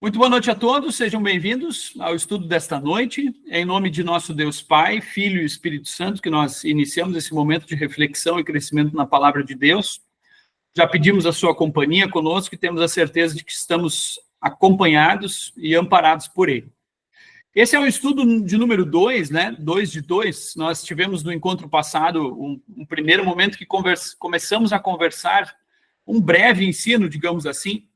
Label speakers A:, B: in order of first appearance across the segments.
A: Muito boa noite a todos, sejam bem-vindos ao estudo desta noite. É em nome de nosso Deus Pai, Filho e Espírito Santo que nós iniciamos esse momento de reflexão e crescimento na Palavra de Deus. Já pedimos a sua companhia conosco e temos a certeza de que estamos acompanhados e amparados por Ele. Esse é o estudo de número 2, né? 2 de 2. Nós tivemos no encontro passado um primeiro momento que começamos a conversar, um breve ensino, digamos assim,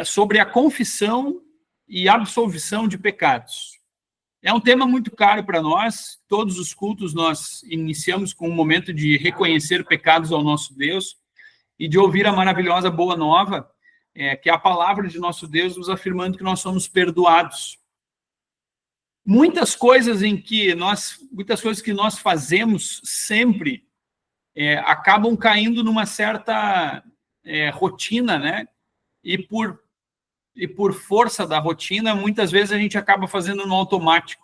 A: sobre a confissão e absolvição de pecados. É um tema muito caro para nós. Todos os cultos nós iniciamos com um momento de reconhecer pecados ao nosso Deus e de ouvir a maravilhosa boa nova, que é a palavra de nosso Deus nos afirmando que nós somos perdoados. Muitas coisas que nós fazemos sempre acabam caindo numa certa rotina, né? E por força da rotina, muitas vezes a gente acaba fazendo no automático.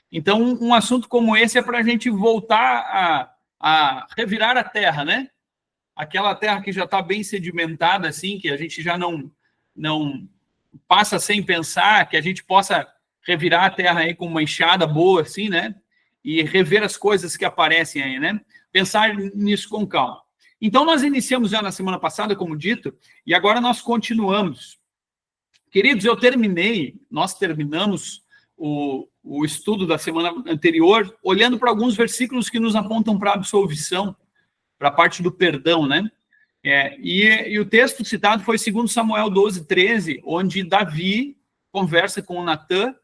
A: Então, um assunto como esse é para a gente voltar a revirar a terra, né? Aquela terra que já está bem sedimentada, assim, que a gente já não passa sem pensar, que a gente possa revirar a terra aí com uma enxada boa, assim, né? E rever as coisas que aparecem aí, né? Pensar nisso com calma. Então, nós iniciamos já na semana passada, como dito, e agora nós continuamos. Queridos, nós terminamos o estudo da semana anterior, olhando para alguns versículos que nos apontam para a absolvição, para a parte do perdão, né? E o texto citado foi 2 Samuel 12:13, onde Davi conversa com Natã,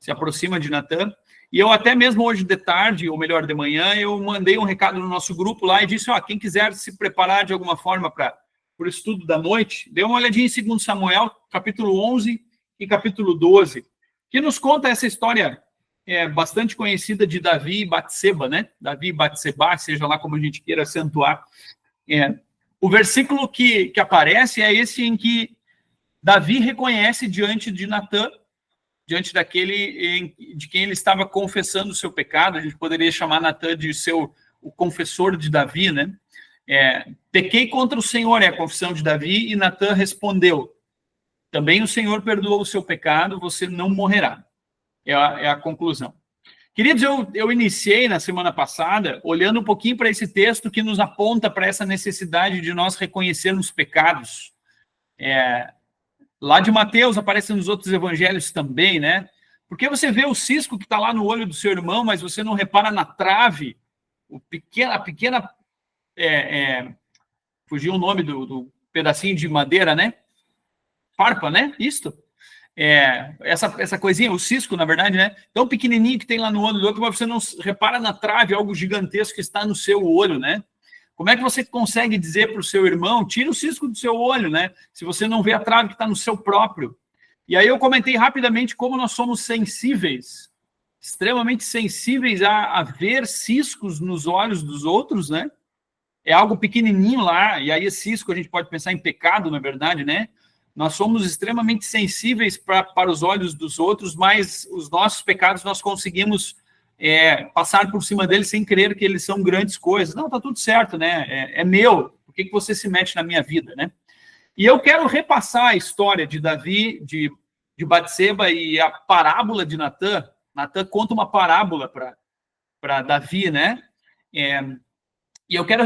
A: se aproxima de Natã, e eu até mesmo hoje de tarde, ou melhor, de manhã, eu mandei um recado no nosso grupo lá e disse, quem quiser se preparar de alguma forma para o estudo da noite, dê uma olhadinha em 2 Samuel, capítulo 11 e capítulo 12, que nos conta essa história bastante conhecida de Davi e Batseba, né? Davi e Batseba, seja lá como a gente queira acentuar. O versículo que aparece é esse em que Davi reconhece diante de Natã, diante daquele de quem ele estava confessando o seu pecado. A gente poderia chamar Natã de o confessor de Davi, né? Pequei contra o Senhor, é a confissão de Davi, e Natã respondeu, também o Senhor perdoou o seu pecado, você não morrerá. É a conclusão. Queridos, eu iniciei na semana passada olhando um pouquinho para esse texto que nos aponta para essa necessidade de nós reconhecermos pecados. Lá de Mateus, aparece nos outros evangelhos também, né? Porque você vê o cisco que está lá no olho do seu irmão, mas você não repara na trave, a pequena fugiu o nome do pedacinho de madeira, né? Farpa, né? Isto. Essa coisinha, o cisco, na verdade, né? Tão pequenininho que tem lá no olho do outro, mas você não repara na trave, algo gigantesco que está no seu olho, né? Como é que você consegue dizer para o seu irmão, tira o cisco do seu olho, né? Se você não vê a trave que está no seu próprio. E aí eu comentei rapidamente como nós somos sensíveis, extremamente sensíveis a ver ciscos nos olhos dos outros, né? É algo pequenininho lá, e aí esse cisco a gente pode pensar em pecado, na verdade, né? Nós somos extremamente sensíveis para os olhos dos outros, mas os nossos pecados nós conseguimos passar por cima deles sem crer que eles são grandes coisas. Não, tá tudo certo, né? É meu, por que você se mete na minha vida, né? E eu quero repassar a história de Davi, de Batseba e a parábola de Natã. Natã conta uma parábola para Davi, né? E eu quero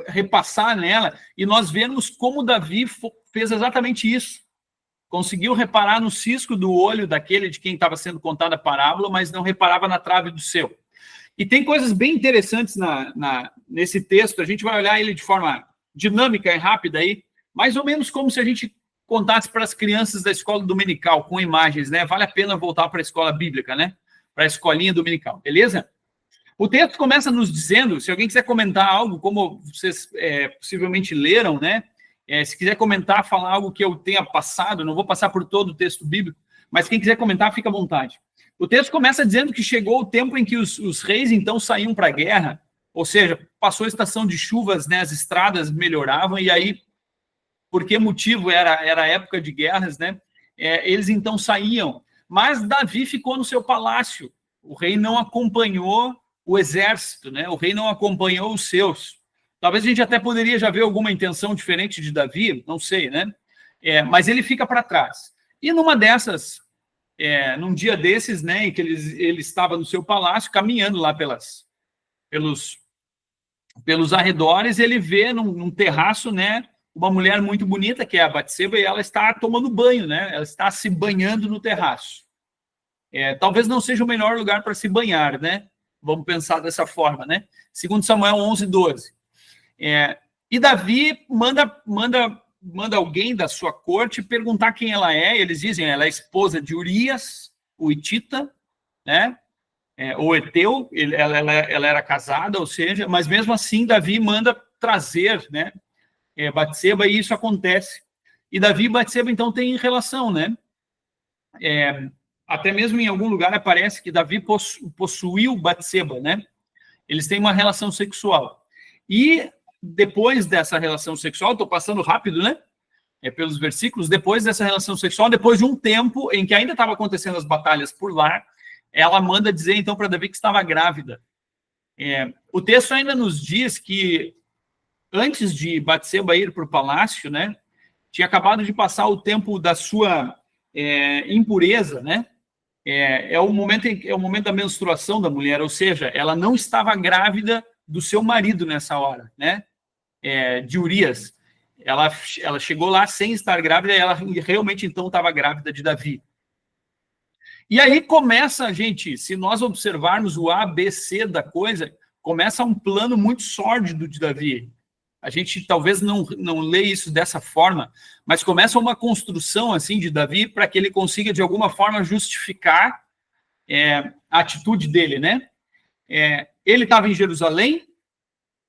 A: repassar nela e nós vemos como Davi fez exatamente isso. Conseguiu reparar no cisco do olho daquele de quem estava sendo contada a parábola, mas não reparava na trave do seu. E tem coisas bem interessantes nesse texto. A gente vai olhar ele de forma dinâmica e rápida aí, mais ou menos como se a gente contasse para as crianças da escola dominical, com imagens, né? Vale a pena voltar para a escola bíblica, né? Para a escolinha dominical, beleza? O texto começa nos dizendo, se alguém quiser comentar algo, como vocês possivelmente leram, né? Se quiser comentar, falar algo que eu tenha passado, não vou passar por todo o texto bíblico, mas quem quiser comentar, fica à vontade. O texto começa dizendo que chegou o tempo em que os reis, então, saíam para a guerra, ou seja, passou a estação de chuvas, né? As estradas melhoravam, e aí, por que motivo era a época de guerras, né? Eles, então, saíam. Mas Davi ficou no seu palácio. O rei não acompanhou o exército, né? O rei não acompanhou os seus. Talvez a gente até poderia já ver alguma intenção diferente de Davi, não sei, né? Mas ele fica para trás. E numa dessas, num dia desses, né, em que ele estava no seu palácio, caminhando lá pelos arredores, ele vê num terraço, né, uma mulher muito bonita, que é a Batseba, e ela está tomando banho, né? Ela está se banhando no terraço. Talvez não seja o melhor lugar para se banhar, né? Vamos pensar dessa forma, né? Segundo Samuel 11:12. E Davi manda alguém da sua corte perguntar quem ela é. Eles dizem, ela é esposa de Urias, o Hitita, né? O Eteu, ela era casada, ou seja, mas mesmo assim Davi manda trazer, né? Batseba, e isso acontece. E Davi e Batseba, então, têm relação, né? Até mesmo em algum lugar aparece que Davi possuiu Batseba, né? Eles têm uma relação sexual. E depois dessa relação sexual, estou passando rápido, né? Pelos versículos, depois dessa relação sexual, depois de um tempo em que ainda estava acontecendo as batalhas por lá, ela manda dizer, então, para Davi que estava grávida. O texto ainda nos diz que antes de Batseba ir para o palácio, né, tinha acabado de passar o tempo da sua impureza, né? É o momento da menstruação da mulher, ou seja, ela não estava grávida do seu marido nessa hora, né? De Urias. Ela chegou lá sem estar grávida, e ela realmente então estava grávida de Davi. E aí começa, gente, se nós observarmos o ABC da coisa, começa um plano muito sórdido de Davi. A gente talvez não lê isso dessa forma, mas começa uma construção assim de Davi para que ele consiga, de alguma forma, justificar a atitude dele, né? Ele estava em Jerusalém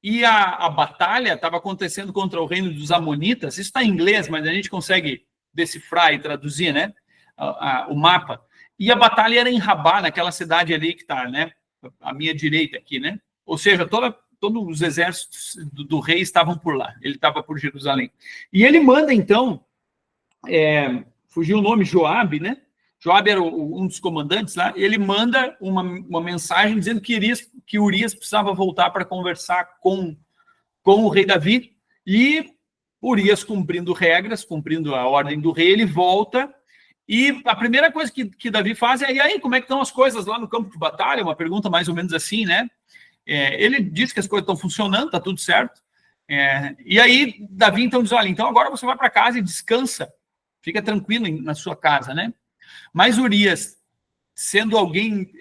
A: e a batalha estava acontecendo contra o reino dos Amonitas. Isso está em inglês, mas a gente consegue decifrar e traduzir, né? O mapa. E a batalha era em Rabá, naquela cidade ali que está, né? À minha direita aqui, né? Ou seja, todos os exércitos do rei estavam por lá. Ele estava por Jerusalém. E ele manda, então, fugiu o nome, Joabe, né? Joabe era um dos comandantes lá. Ele manda uma mensagem dizendo que Urias precisava voltar para conversar com o rei Davi. E Urias, cumprindo regras, cumprindo a ordem do rei, ele volta. E a primeira coisa que Davi faz e aí, como é que estão as coisas lá no campo de batalha? Uma pergunta mais ou menos assim, né? Ele diz que as coisas estão funcionando, está tudo certo. E aí, Davi então diz, olha, então agora você vai para casa e descansa. Fica tranquilo na sua casa, né? Mas Urias, sendo alguém...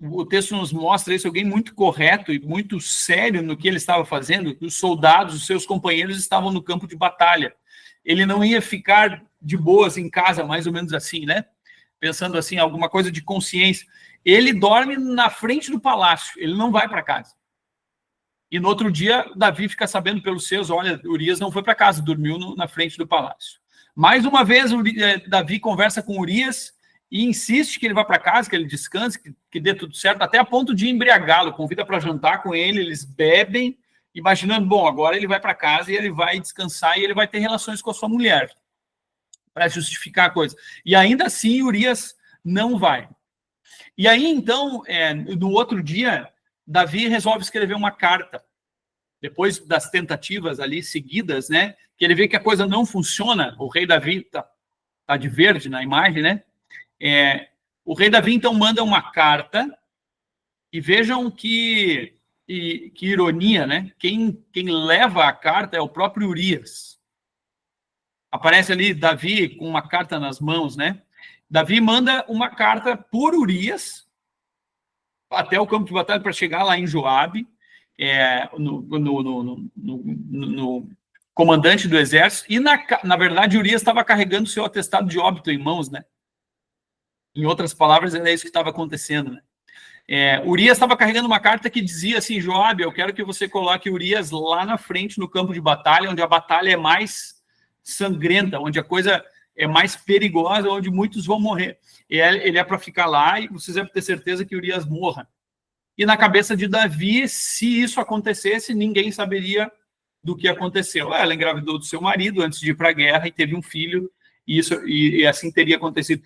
A: o texto nos mostra isso, alguém muito correto e muito sério no que ele estava fazendo, que os soldados, os seus companheiros estavam no campo de batalha. Ele não ia ficar de boas em casa, mais ou menos assim, né? Pensando assim, alguma coisa de consciência. Ele dorme na frente do palácio, ele não vai para casa. E no outro dia, Davi fica sabendo pelos seus, olha, Urias não foi para casa, dormiu na frente do palácio. Mais uma vez, Davi conversa com Urias e insiste que ele vá para casa, que ele descanse, que dê tudo certo, até a ponto de embriagá-lo, convida para jantar com ele, eles bebem, imaginando, bom, agora ele vai para casa e ele vai descansar e ele vai ter relações com a sua mulher, para justificar a coisa. E ainda assim, Urias não vai. E aí, então, no outro dia, Davi resolve escrever uma carta, depois das tentativas ali seguidas, né, que ele vê que a coisa não funciona, o rei Davi tá de verde na imagem, né, o rei Davi, então, manda uma carta, e vejam que ironia, né, quem leva a carta é o próprio Urias. Aparece ali Davi com uma carta nas mãos, né, Davi manda uma carta por Urias até o campo de batalha para chegar lá em Joabe, no comandante do exército, e na verdade Urias estava carregando seu atestado de óbito em mãos, né? Em outras palavras, era isso que estava acontecendo, né? Urias estava carregando uma carta que dizia assim, Joabe, eu quero que você coloque Urias lá na frente no campo de batalha, onde a batalha é mais sangrenta, onde a coisa é mais perigosa, onde muitos vão morrer. Ele é para ficar lá e vocês devem ter certeza que Urias morra. E na cabeça de Davi, se isso acontecesse, ninguém saberia do que aconteceu. Ela engravidou do seu marido antes de ir para a guerra e teve um filho, e assim teria acontecido.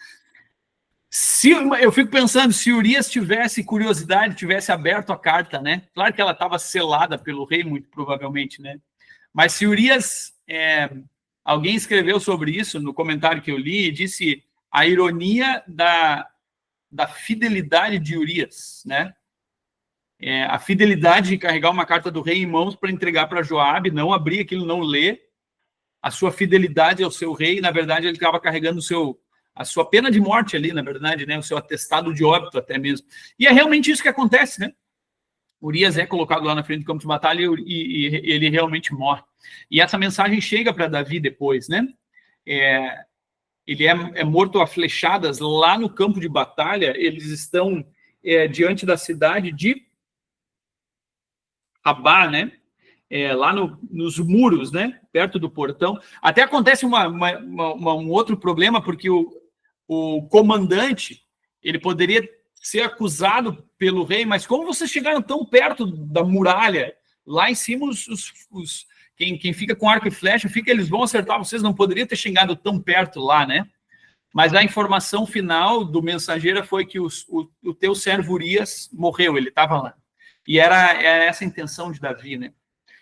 A: Eu fico pensando, se Urias tivesse curiosidade, tivesse aberto a carta, né? Claro que ela estava selada pelo rei, muito provavelmente, né? Mas se Urias Alguém escreveu sobre isso no comentário que eu li e disse a ironia da fidelidade de Urias, né? A fidelidade de carregar uma carta do rei em mãos para entregar para Joabe, não abrir aquilo, não ler, a sua fidelidade ao seu rei, na verdade ele estava carregando a sua pena de morte ali, na verdade, né? O seu atestado de óbito até mesmo. E é realmente isso que acontece, né? Urias é colocado lá na frente do campo de batalha e ele realmente morre. E essa mensagem chega para Davi depois, né? Ele é morto a flechadas lá no campo de batalha, eles estão diante da cidade de Rabá, né? Lá nos muros, né? Perto do portão. Até acontece um outro problema, porque o comandante, ele poderia ser acusado pelo rei, mas como vocês chegaram tão perto da muralha, lá em cima quem fica com arco e flecha, eles vão acertar, vocês não poderiam ter chegado tão perto lá, né? Mas a informação final do mensageiro foi que o teu servo Urias morreu, ele estava lá. E era essa a intenção de Davi, né?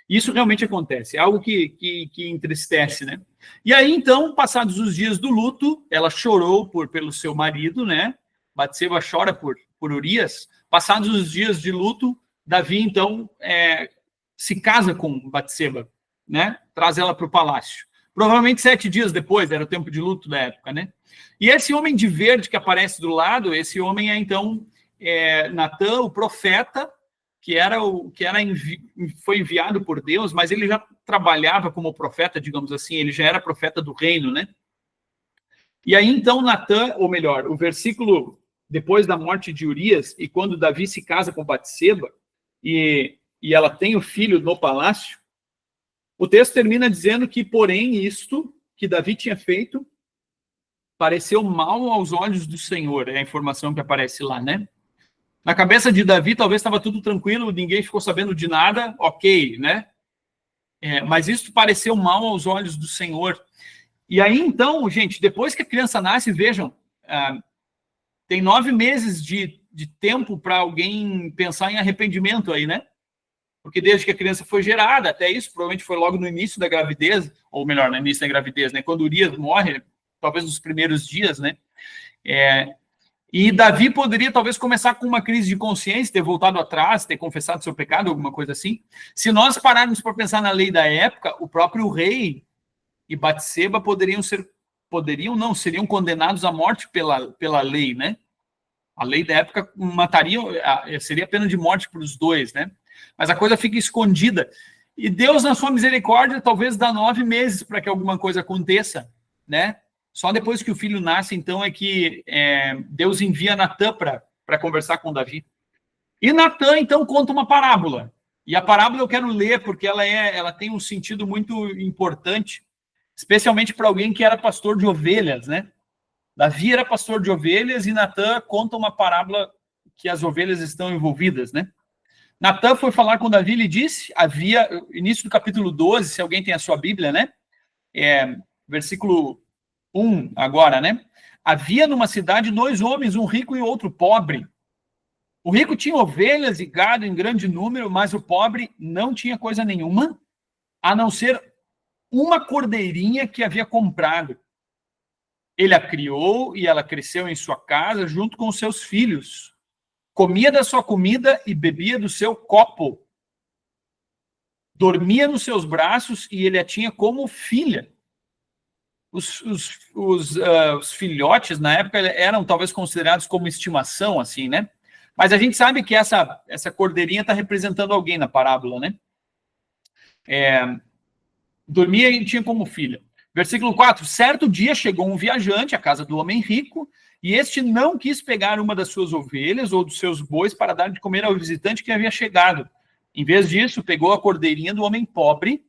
A: Isso realmente acontece, é algo que entristece, né? E aí, então, passados os dias do luto, ela chorou pelo seu marido, né? Batseba chora por Urias. Passados os dias de luto, Davi, então, se casa com Batseba, né? Traz ela para o palácio. Provavelmente 7 dias depois, era o tempo de luto da época, né? E esse homem de verde que aparece do lado, esse homem então, Natã, o profeta, foi enviado por Deus, mas ele já trabalhava como profeta, digamos assim, ele já era profeta do reino, né? E aí, então, Natã, ou melhor, o versículo depois da morte de Urias, e quando Davi se casa com Batseba, e ela tem o filho no palácio, o texto termina dizendo que, porém, isto que Davi tinha feito pareceu mal aos olhos do Senhor, é a informação que aparece lá, né? Na cabeça de Davi, talvez estava tudo tranquilo, ninguém ficou sabendo de nada, ok, né? Mas isso pareceu mal aos olhos do Senhor. E aí, então, gente, depois que a criança nasce, vejam, tem 9 meses de tempo para alguém pensar em arrependimento aí, né? Porque desde que a criança foi gerada, até isso, provavelmente foi logo no início da gravidez, ou melhor, no início da gravidez, né? Quando Urias morre, talvez nos primeiros dias, né? E Davi poderia talvez começar com uma crise de consciência, ter voltado atrás, ter confessado seu pecado, alguma coisa assim. Se nós pararmos para pensar na lei da época, o próprio rei e Batseba seriam condenados à morte pela lei, né? A lei da época seria pena de morte para os dois, né? Mas a coisa fica escondida. E Deus, na sua misericórdia, talvez dá 9 meses para que alguma coisa aconteça, né? Só depois que o filho nasce, então, é que Deus envia Natã para conversar com Davi. E Natã, então, conta uma parábola. E a parábola eu quero ler porque ela tem um sentido muito importante, especialmente para alguém que era pastor de ovelhas, né? Davi era pastor de ovelhas e Natã conta uma parábola que as ovelhas estão envolvidas, né? Natã foi falar com Davi e lhe disse, início do capítulo 12, se alguém tem a sua Bíblia, né? Versículo 1 agora, né? Havia numa cidade 2 homens, um rico e outro pobre. O rico tinha ovelhas e gado em grande número, mas o pobre não tinha coisa nenhuma, a não ser uma cordeirinha que havia comprado. Ele a criou e ela cresceu em sua casa junto com os seus filhos. Comia da sua comida e bebia do seu copo. Dormia nos seus braços e ele a tinha como filha. Os filhotes, na época, eram talvez considerados como estimação, assim, né? Mas a gente sabe que essa cordeirinha está representando alguém na parábola, né? Dormia e tinha como filha. Versículo 4. Certo dia chegou um viajante à casa do homem rico, e este não quis pegar uma das suas ovelhas ou dos seus bois para dar de comer ao visitante que havia chegado. Em vez disso, pegou a cordeirinha do homem pobre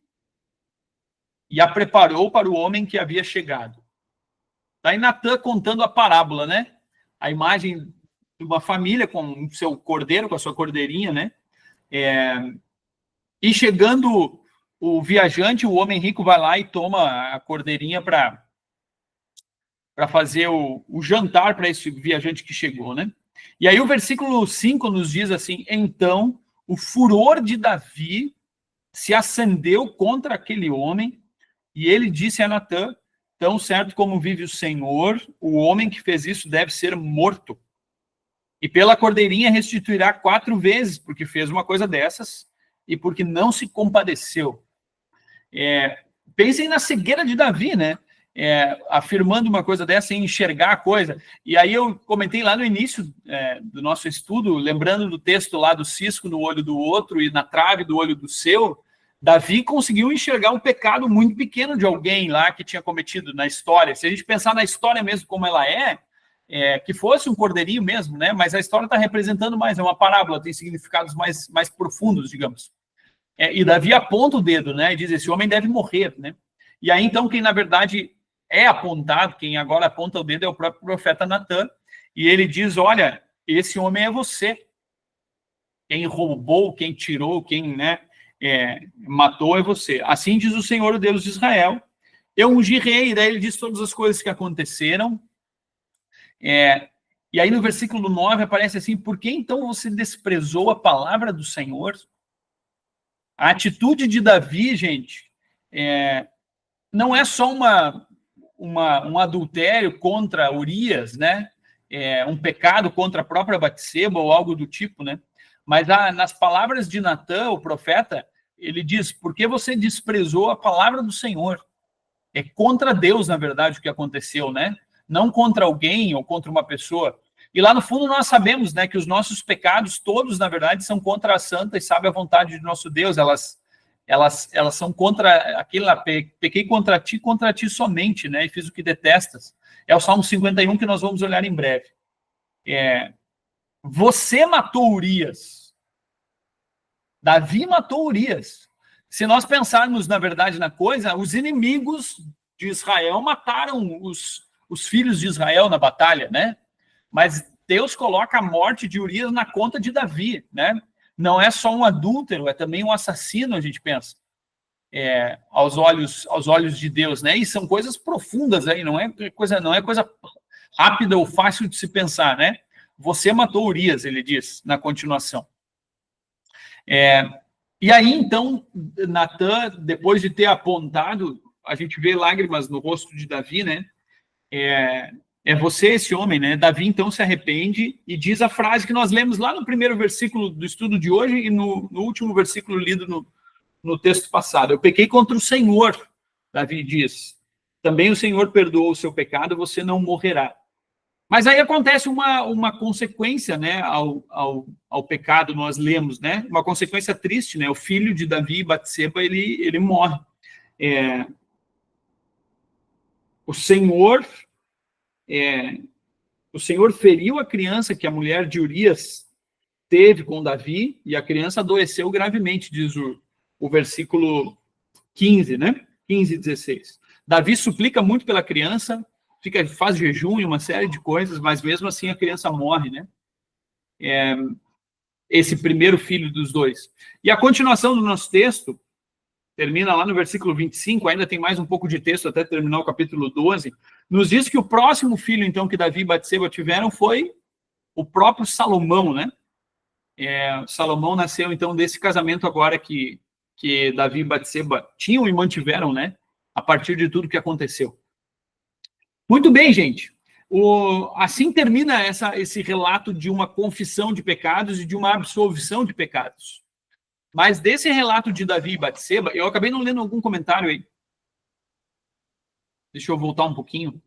A: e a preparou para o homem que havia chegado. Está aí Natã contando a parábola, né? A imagem de uma família com o seu cordeiro, com a sua cordeirinha, né? E chegando o viajante, o homem rico vai lá e toma a cordeirinha para fazer o jantar para esse viajante que chegou, né? E aí o versículo 5 nos diz assim, então o furor de Davi se acendeu contra aquele homem, E ele disse a Natã: tão certo como vive o Senhor, o homem que fez isso deve ser morto. E pela cordeirinha restituirá 4 vezes, porque fez uma coisa dessas e porque não se compadeceu. Pensem na cegueira de Davi, né? Afirmando uma coisa dessa sem enxergar a coisa. E aí eu comentei lá no início do nosso estudo, lembrando do texto lá do cisco no olho do outro e na trave do olho do seu, Davi conseguiu enxergar um pecado muito pequeno de alguém lá que tinha cometido na história. Se a gente pensar na história mesmo como ela que fosse um cordeirinho mesmo, né? Mas a história está representando mais, é uma parábola, tem significados mais profundos, digamos. E Davi aponta o dedo, né? E diz: esse homem deve morrer, né? E aí, então, quem na verdade é apontado, quem agora aponta o dedo é o próprio profeta Natã, e ele diz: olha, esse homem é você. Quem roubou, quem tirou, quem matou é você. Assim diz o Senhor, o Deus de Israel: eu ungi rei. E daí ele diz todas as coisas que aconteceram. E aí no versículo 9 aparece assim: por que então você desprezou a palavra do Senhor? A atitude de Davi, gente, não é só um adultério contra Urias, né? Um pecado contra a própria Batseba ou algo do tipo, né? Mas nas palavras de Natã, o profeta, ele diz: por que você desprezou a palavra do Senhor? É contra Deus, na verdade, o que aconteceu, né? Não contra alguém ou contra uma pessoa. E lá no fundo nós sabemos, né, que os nossos pecados todos, na verdade, são contra a santa e sábia vontade de nosso Deus. Elas são contra aquilo lá: pequei contra ti somente, né, e fiz o que detestas. É o Salmo 51 que nós vamos olhar em breve. Você matou Urias. Davi matou Urias. Se nós pensarmos, na verdade, na coisa, os inimigos de Israel mataram os filhos de Israel na batalha, né? Mas Deus coloca a morte de Urias na conta de Davi, né? Não é só um adúltero, é também um assassino, a gente pensa, aos olhos de Deus, né? E são coisas profundas aí, não é coisa rápida ou fácil de se pensar, né? Você matou Urias, ele diz na continuação. E aí, então, Natã, depois de ter apontado, a gente vê lágrimas no rosto de Davi, né? É você esse homem, né? Davi, então, se arrepende e diz a frase que nós lemos lá no primeiro versículo do estudo de hoje e no último versículo lido no texto passado. Eu pequei contra o Senhor, Davi diz. Também o Senhor perdoou o seu pecado, você não morrerá. Mas aí acontece uma consequência, né, ao pecado, nós lemos, né? Uma consequência triste, né? O filho de Davi, Batseba, ele morre. O Senhor feriu a criança que a mulher de Urias teve com Davi, e a criança adoeceu gravemente, diz o versículo 15, né? 15 e 16. Davi suplica muito pela criança, faz jejum e uma série de coisas, mas mesmo assim a criança morre, né? Esse primeiro filho dos dois. E a continuação do nosso texto termina lá no versículo 25, ainda tem mais um pouco de texto até terminar o capítulo 12, nos diz que o próximo filho, então, que Davi e Batseba tiveram foi o próprio Salomão, né? Salomão nasceu, então, desse casamento agora que Davi e Batseba tinham e mantiveram, né? A partir de tudo que aconteceu. Muito bem, gente. Assim termina esse relato de uma confissão de pecados e de uma absolvição de pecados. Mas desse relato de Davi e Batseba, eu acabei não lendo algum comentário aí. Deixa eu voltar um pouquinho.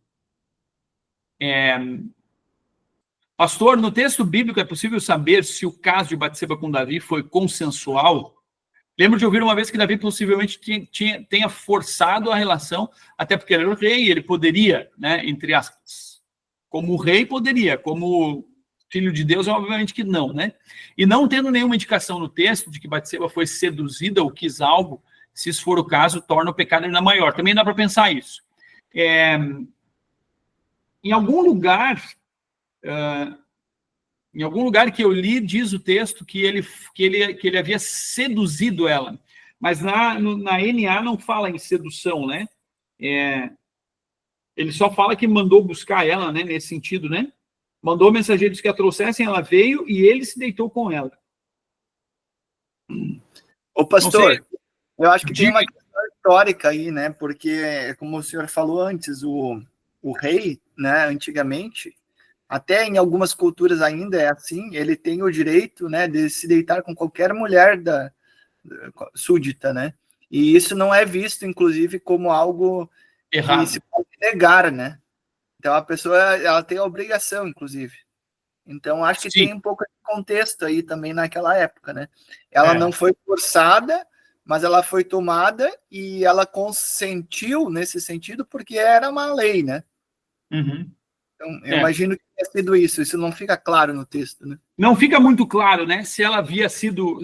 A: Pastor, no texto bíblico é possível saber se o caso de Batseba com Davi foi consensual? Lembro de ouvir uma vez que Davi possivelmente tenha forçado a relação, até porque ele era o rei, ele poderia, né, entre aspas. Como rei poderia, como filho de Deus, obviamente que não, né? E não tendo nenhuma indicação no texto de que Batseba foi seduzida ou quis algo, se isso for o caso, torna o pecado ainda maior. Também dá para pensar isso. Em algum lugar que eu li, diz o texto que ele havia seduzido ela. Mas na NA não fala em sedução, né? Ele só fala que mandou buscar ela, né? Nesse sentido, né? Mandou mensageiros que a trouxessem, ela veio e ele se deitou com ela.
B: Ô, pastor, eu acho que tem uma questão histórica aí, né? Porque, como o senhor falou antes, o rei, né, antigamente, até em algumas culturas ainda é assim, ele tem o direito, né, de se deitar com qualquer mulher súdita, né? E isso não é visto, inclusive, como algo que se pode negar, né? Então a pessoa, ela tem a obrigação, inclusive. Então acho que
A: Sim.
B: tem um pouco de contexto aí também naquela época, né? Ela não foi forçada, mas ela foi tomada e ela consentiu nesse sentido porque era uma lei, né?
A: Uhum.
B: Então eu imagino que tenha sido isso não fica claro no texto, né?
A: Não fica muito claro, né? Se ela havia sido,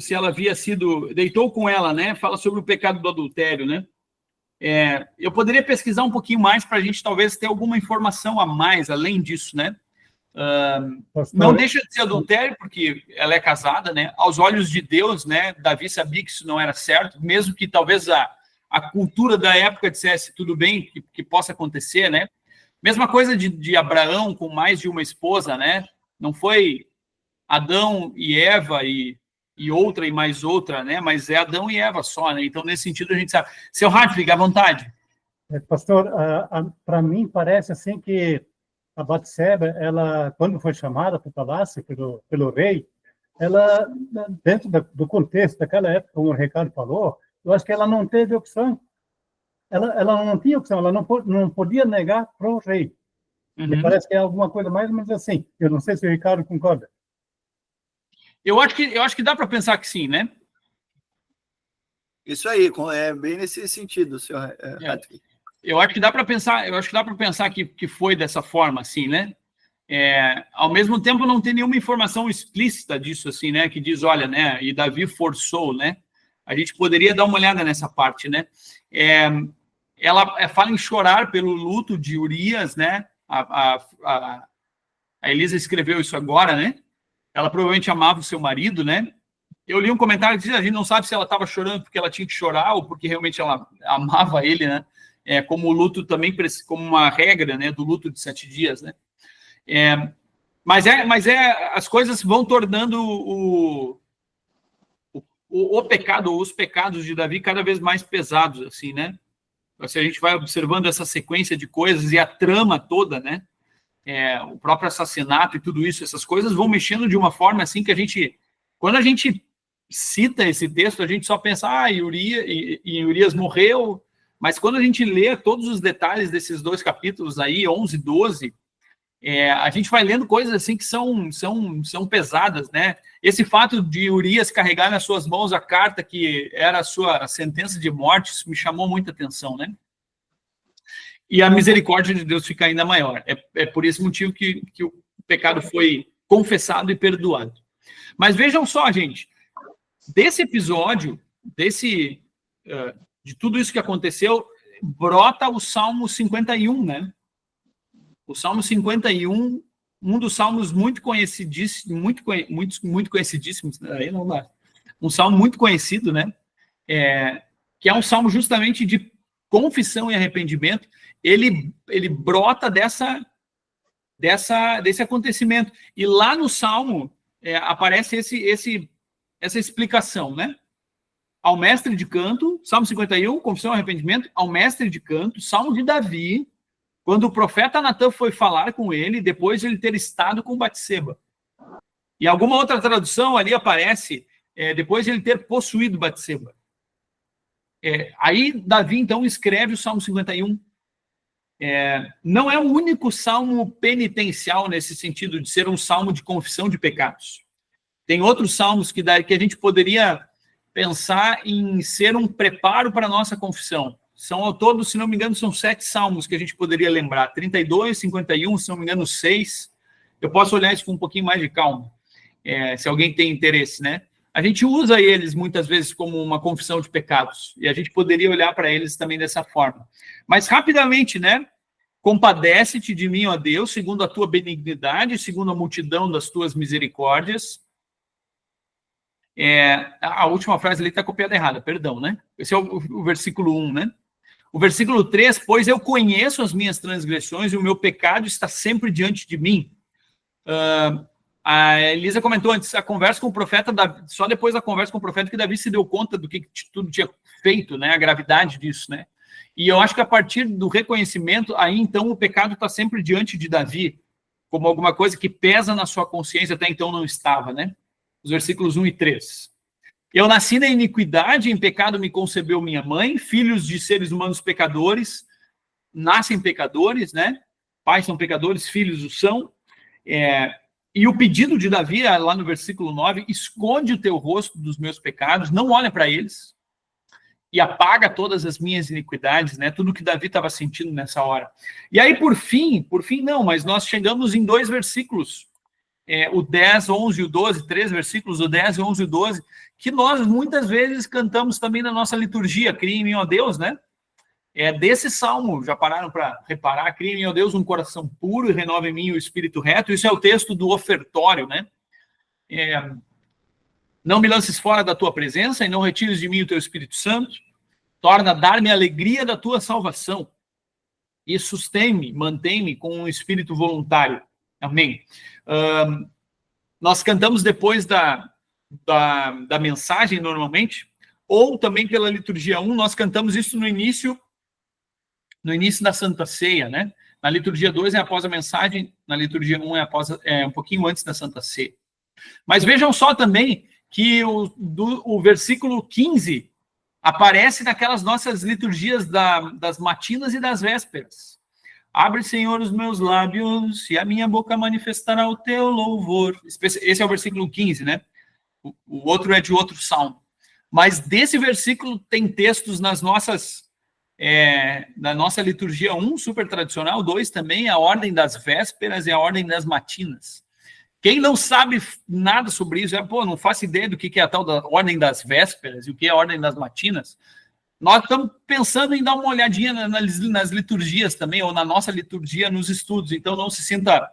A: deitou com ela, né? Fala sobre o pecado do adultério, né? Eu poderia pesquisar um pouquinho mais para a gente talvez ter alguma informação a mais além disso, né? Não deixa de ser adultério porque ela é casada, né? Aos olhos de Deus, né? Davi sabia que isso não era certo, mesmo que talvez a cultura da época dissesse tudo bem que possa acontecer, né? Mesma coisa de Abraão com mais de uma esposa, né? Não foi Adão e Eva e outra e mais outra, né? Mas é Adão e Eva só, né? Então, nesse sentido, a gente sabe. Seu Hartwig, à vontade.
C: Pastor, para mim parece assim que a Batseba, ela, quando foi chamada para o palácio pelo rei, ela, dentro do contexto daquela época, como o Ricardo falou, eu acho que ela não teve opção. Ela não tinha opção, ela não podia negar para o rei. Me parece que é alguma coisa mais ou menos assim. Eu não sei se o Ricardo concorda.
A: Eu acho que dá para pensar que sim, né?
B: Isso aí, é bem nesse sentido, senhor Patrick.
A: Eu acho que dá para pensar que foi dessa forma, assim, né? Ao mesmo tempo, não tem nenhuma informação explícita disso, assim, né? Que diz, olha, né? E Davi forçou, né? A gente poderia dar uma olhada nessa parte, né? Ela fala em chorar pelo luto de Urias, né? A Elisa escreveu isso agora, né? Ela provavelmente amava o seu marido, né? Eu li um comentário que diz, a gente não sabe se ela estava chorando porque ela tinha que chorar ou porque realmente ela amava ele, né? Como o luto também, como uma regra, né? Do luto de 7 dias, né? Mas as coisas vão tornando o pecado, ou os pecados de Davi cada vez mais pesados, assim, né? Se a gente vai observando essa sequência de coisas e a trama toda, né? O próprio assassinato e tudo isso, essas coisas vão mexendo de uma forma assim que quando a gente cita esse texto, a gente só pensa, Urias morreu, mas quando a gente lê todos os detalhes desses 2 capítulos aí, 11 e 12, a gente vai lendo coisas assim que são pesadas, né? Esse fato de Urias carregar nas suas mãos a carta que era a sua sentença de morte, isso me chamou muita atenção, né? E a misericórdia de Deus fica ainda maior. É por esse motivo que o pecado foi confessado e perdoado. Mas vejam só, gente, desse episódio, de tudo isso que aconteceu, brota o Salmo 51, né? O Salmo 51, um dos salmos muito conhecidíssimos, muito conhecidíssimos, aí não dá. Um salmo muito conhecido, né? Que é um salmo justamente de confissão e arrependimento. Ele brota desse acontecimento. E lá no salmo aparece essa explicação, né? Ao mestre de canto, Salmo 51, confissão e arrependimento, ao mestre de canto, Salmo de Davi, quando o profeta Natan foi falar com ele, depois de ele ter estado com Batseba. Em alguma outra tradução ali aparece, depois de ele ter possuído Batseba. Aí Davi, então, escreve o Salmo 51. Não é o único salmo penitencial nesse sentido de ser um salmo de confissão de pecados. Tem outros salmos que a gente poderia pensar em ser um preparo para a nossa confissão. São ao todo, se não me engano, são 7 salmos que a gente poderia lembrar. 32, 51, se não me engano, 6. Eu posso olhar isso com um pouquinho mais de calma, se alguém tem interesse, né? A gente usa eles muitas vezes como uma confissão de pecados, e a gente poderia olhar para eles também dessa forma. Mas rapidamente, né? Compadece-te de mim, ó Deus, segundo a tua benignidade, segundo a multidão das tuas misericórdias. A última frase ali está copiada errada, perdão, né? Esse é o versículo 1, né? O versículo 3, pois eu conheço as minhas transgressões e o meu pecado está sempre diante de mim. A Elisa comentou antes, a conversa com o profeta, só depois da conversa com o profeta que Davi se deu conta do que tudo tinha feito, né? A gravidade disso, né? E eu acho que a partir do reconhecimento, aí então o pecado está sempre diante de Davi, como alguma coisa que pesa na sua consciência, até então não estava, né? Os versículos 1 e 3. Eu nasci na iniquidade, em pecado me concebeu minha mãe, filhos de seres humanos pecadores, nascem pecadores, né? Pais são pecadores, filhos o são. E o pedido de Davi, lá no versículo 9, esconde o teu rosto dos meus pecados, não olha para eles, e apaga todas as minhas iniquidades, né? Tudo que Davi estava sentindo nessa hora. E aí, por fim não, mas nós chegamos em 2 versículos, o 10, 11 e o 12, 3 versículos, o 10, 11 e o 12, que nós muitas vezes cantamos também na nossa liturgia, cria em mim, ó Deus, né? Desse salmo, já pararam para reparar? Cria em mim, ó Deus, um coração puro e renova em mim o espírito reto. Isso é o texto do ofertório, né? Não me lances fora da tua presença e não retires de mim o teu Espírito Santo. Torna a dar-me a alegria da tua salvação e sustém-me, mantém-me com um espírito voluntário. Amém. Nós cantamos depois da mensagem, normalmente, ou também pela liturgia 1, nós cantamos isso no início da Santa Ceia, né? Na liturgia 2 é após a mensagem, na liturgia 1 é um pouquinho antes da Santa Ceia. Mas vejam só também que o versículo 15 aparece naquelas nossas liturgias das matinas e das vésperas. Abre, Senhor, os meus lábios e a minha boca manifestará o teu louvor. Esse é o versículo 15, né? O outro é de outro salmo. Mas desse versículo tem textos na nossa liturgia 1, super tradicional, 2 também, a ordem das vésperas e a ordem das matinas. Quem não sabe nada sobre isso, não faço ideia do que é a tal da ordem das vésperas e o que é a ordem das matinas. Nós estamos pensando em dar uma olhadinha nas liturgias também, ou na nossa liturgia nos estudos, então não se sinta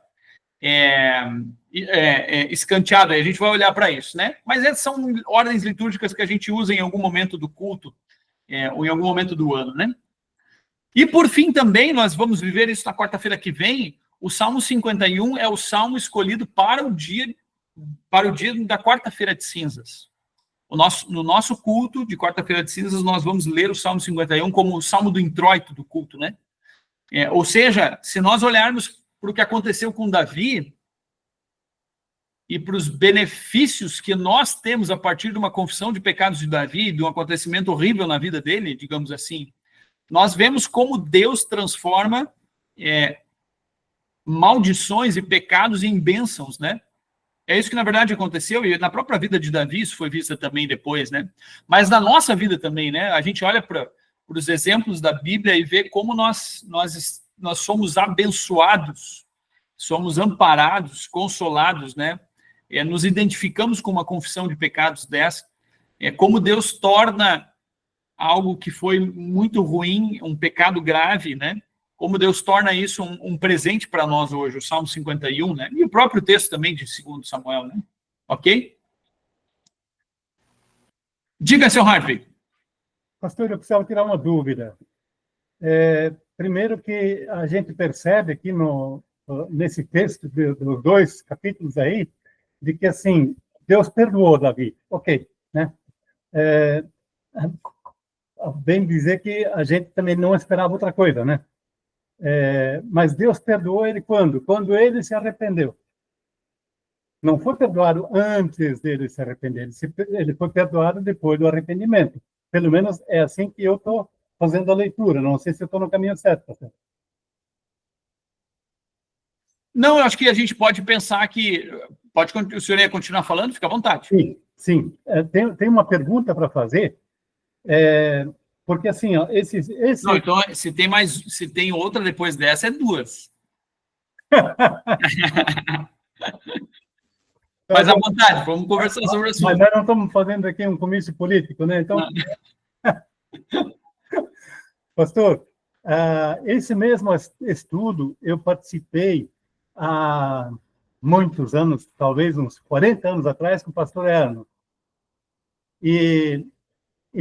A: escanteado, a gente vai olhar para isso, né? Mas essas são ordens litúrgicas que a gente usa em algum momento do culto, ou em algum momento do ano, né? E por fim também, nós vamos viver isso na quarta-feira que vem, o Salmo 51 é o salmo escolhido para o dia da quarta-feira de cinzas. No nosso culto de quarta-feira de cinzas, nós vamos ler o Salmo 51 como o salmo do introito do culto, né? Ou seja, se nós olharmos para o que aconteceu com Davi e para os benefícios que nós temos a partir de uma confissão de pecados de Davi, de um acontecimento horrível na vida dele, digamos assim, nós vemos como Deus transforma maldições e pecados em bênçãos, né? É isso que, na verdade, aconteceu, e na própria vida de Davi isso foi visto também depois, né? Mas na nossa vida também, né? A gente olha para os exemplos da Bíblia e vê como nós somos abençoados, somos amparados, consolados, né? Nos identificamos com uma confissão de pecados dessa, como Deus torna algo que foi muito ruim, um pecado grave, né? Como Deus torna isso um presente para nós hoje, o Salmo 51, né? E o próprio texto também de 2 Samuel, né? Ok? Diga, seu Harvey.
C: Pastor, eu precisava tirar uma dúvida. Primeiro que a gente percebe aqui nesse texto dos 2 capítulos aí, de que, assim, Deus perdoou Davi. Ok, né? Bem dizer que a gente também não esperava outra coisa, né? Mas Deus perdoou ele quando? Quando ele se arrependeu. Não foi perdoado antes dele se arrepender, ele foi perdoado depois do arrependimento. Pelo menos é assim que eu estou fazendo a leitura. Não sei se eu estou no caminho certo. Pastor.
A: Não, eu acho que a gente pode pensar que... o senhor ia continuar falando? Fica à vontade.
C: Sim. Tem uma pergunta para fazer. Porque assim, ó,
A: Não, então, se tem outra depois dessa, é 2. Mas à vontade, vamos conversar sobre o assunto.
C: Mas nós não estamos fazendo aqui um comício político, né? Então, pastor, esse mesmo estudo eu participei há muitos anos, talvez uns 40 anos atrás, com o pastor Erno. E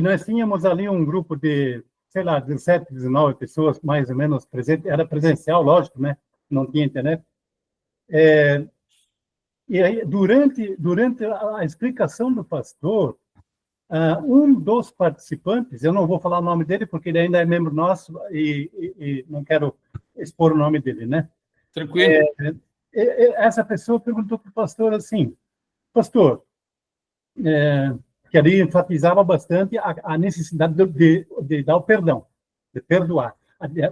C: nós tínhamos ali um grupo de, sei lá, 17, 19 pessoas, mais ou menos, presente. Era presencial, lógico, né? Não tinha internet. E aí, durante a explicação do pastor, um dos participantes, eu não vou falar o nome dele, porque ele ainda é membro nosso e não quero expor o nome dele, né?
A: Tranquilo.
C: Essa pessoa perguntou para o pastor assim, pastor, que ali enfatizava bastante a necessidade de dar o perdão, de perdoar.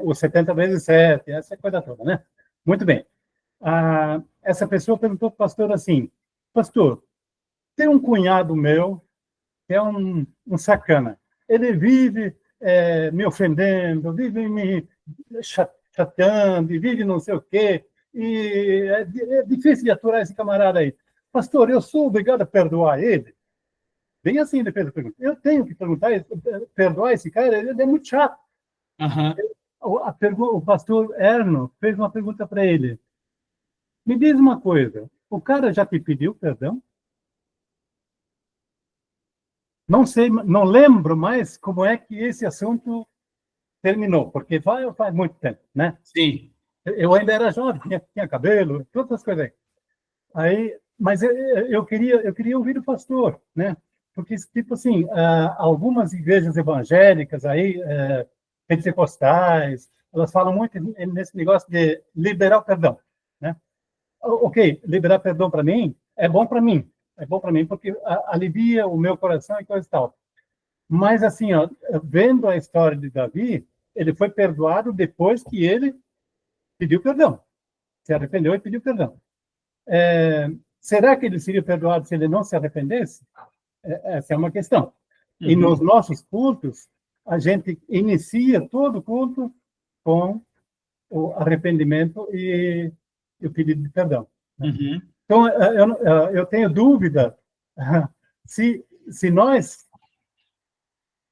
C: Os 70 vezes 7, essa coisa toda, né? Muito bem. Essa pessoa perguntou para o pastor assim, pastor, tem um cunhado meu que é um sacana. Ele vive me ofendendo, vive me chateando, vive não sei o quê, e é difícil de aturar esse camarada aí. Pastor, eu sou obrigado a perdoar ele? Bem assim ele fez a pergunta. Eu tenho que perdoar esse cara? Ele é muito chato. O pastor Erno fez uma pergunta para ele. Me diz uma coisa, o cara já te pediu perdão? Não sei, não lembro mais como é que esse assunto terminou, porque faz muito tempo, né?
A: Sim.
C: Eu ainda era jovem, tinha cabelo, todas as coisas aí. Mas eu queria ouvir o pastor, né? Porque, tipo assim, algumas igrejas evangélicas aí, pentecostais, elas falam muito nesse negócio de liberar o perdão, né? Ok, liberar perdão para mim é bom para mim, porque alivia o meu coração e coisa e tal. Mas assim, ó, vendo a história de Davi, ele foi perdoado depois que ele pediu perdão, se arrependeu e pediu perdão. Será que ele seria perdoado se ele não se arrependesse? Essa é uma questão. Uhum. E nos nossos cultos, a gente inicia todo o culto com o arrependimento e o pedido de perdão.
A: Uhum.
C: Então, eu tenho dúvida se nós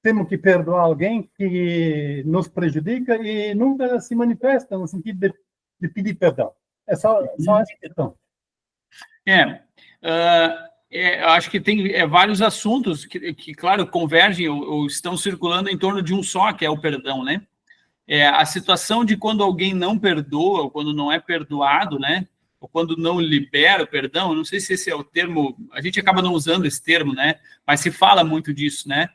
C: temos que perdoar alguém que nos prejudica e nunca se manifesta no sentido de pedir perdão. É só essa questão.
A: Acho que tem vários assuntos que, claro, convergem ou estão circulando em torno de um só, que é o perdão, né? A situação de quando alguém não perdoa, ou quando não é perdoado, né? Ou quando não libera o perdão, não sei se esse é o termo, a gente acaba não usando esse termo, né? Mas se fala muito disso, né?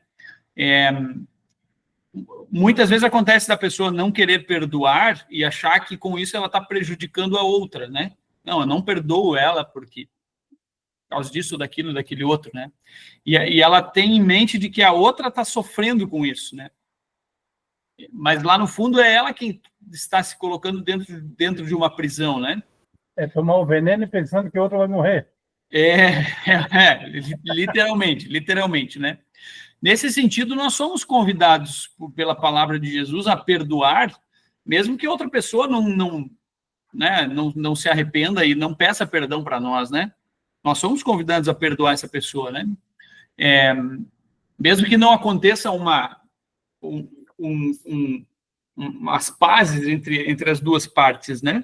A: Muitas vezes acontece da pessoa não querer perdoar e achar que com isso ela está prejudicando a outra, né? Não, eu não perdoo ela porque por causa disso, daquilo, daquele outro, né? E ela tem em mente de que a outra está sofrendo com isso, né? Mas lá no fundo é ela quem está se colocando dentro de uma prisão, né?
C: Tomar o veneno e pensando que o outro vai morrer.
A: Literalmente, né? Nesse sentido, nós somos convidados pela palavra de Jesus a perdoar, mesmo que outra pessoa não se arrependa e não peça perdão para nós, né? Nós somos convidados a perdoar essa pessoa, né? Mesmo que não aconteça umas pazes entre as duas partes, né?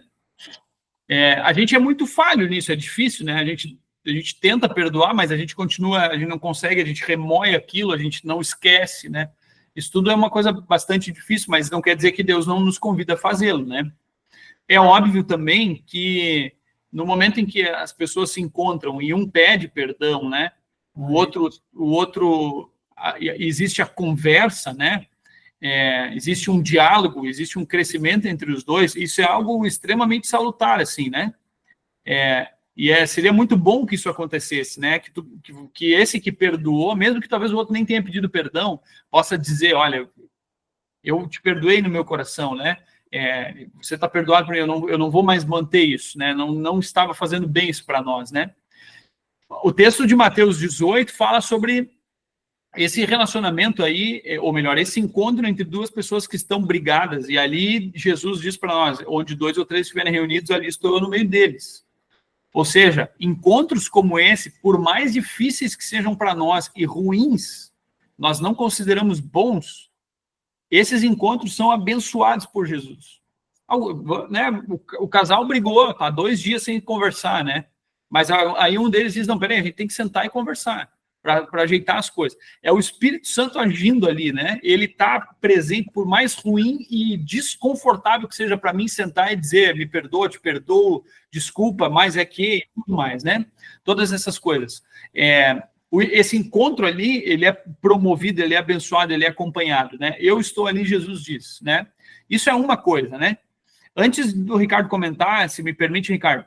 A: A gente é muito falho nisso, é difícil, né? A gente tenta perdoar, mas a gente continua, a gente não consegue, a gente remoe aquilo, a gente não esquece, né? Isso tudo é uma coisa bastante difícil, mas não quer dizer que Deus não nos convida a fazê-lo, né? É óbvio também que no momento em que as pessoas se encontram e um pede perdão, né? O outro existe a conversa, né? Existe um diálogo, existe um crescimento entre os dois. Isso é algo extremamente salutar, assim, né? Seria muito bom que isso acontecesse, né? Que esse que perdoou, mesmo que talvez o outro nem tenha pedido perdão, possa dizer, olha, eu te perdoei no meu coração, né? Você está perdoado por mim, eu não vou mais manter isso, né? Não estava fazendo bem isso para nós, né? O texto de Mateus 18 fala sobre esse relacionamento aí, ou melhor, esse encontro entre duas pessoas que estão brigadas, e ali Jesus diz para nós, onde 2 ou 3 estiverem reunidos, ali estou eu no meio deles. Ou seja, encontros como esse, por mais difíceis que sejam para nós e ruins, nós não consideramos bons, esses encontros são abençoados por Jesus. O casal brigou, tá 2 dias sem conversar, né? Mas aí um deles diz, não, peraí, a gente tem que sentar e conversar. para ajeitar as coisas. É o Espírito Santo agindo ali, né? Ele está presente, por mais ruim e desconfortável que seja para mim sentar e dizer, me perdoa, te perdoo, desculpa, mas é que, e tudo mais, né? Todas essas coisas. Esse encontro ali, ele é promovido, ele é abençoado, ele é acompanhado, né? Eu estou ali, Jesus diz, né? Isso é uma coisa, né? Antes do Ricardo comentar, se me permite, Ricardo,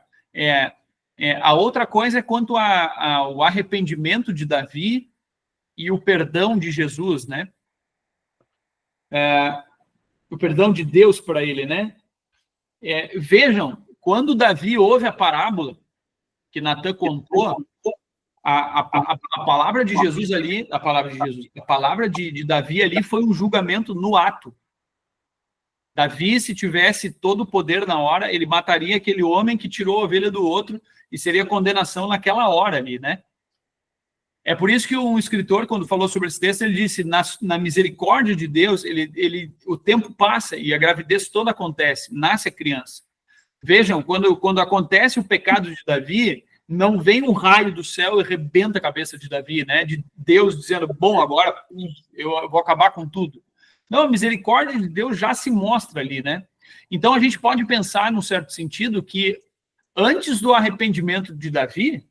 A: a outra coisa é quanto ao arrependimento de Davi e o perdão de Jesus, né? O perdão de Deus para ele, né? Vejam, quando Davi ouve a parábola que Natan contou, a palavra de Jesus ali, a palavra de Davi ali foi um julgamento no ato. Davi, se tivesse todo o poder na hora, ele mataria aquele homem que tirou a ovelha do outro e seria condenação naquela hora ali, né? É por isso que um escritor, quando falou sobre esse texto, ele disse, na misericórdia de Deus, o tempo passa e a gravidez toda acontece, nasce a criança. Vejam, quando acontece o pecado de Davi, não vem um raio do céu e arrebenta a cabeça de Davi, né? De Deus dizendo, bom, agora eu vou acabar com tudo. Não, a misericórdia de Deus já se mostra ali, né? Então, a gente pode pensar, num certo sentido, que antes do arrependimento de Davi,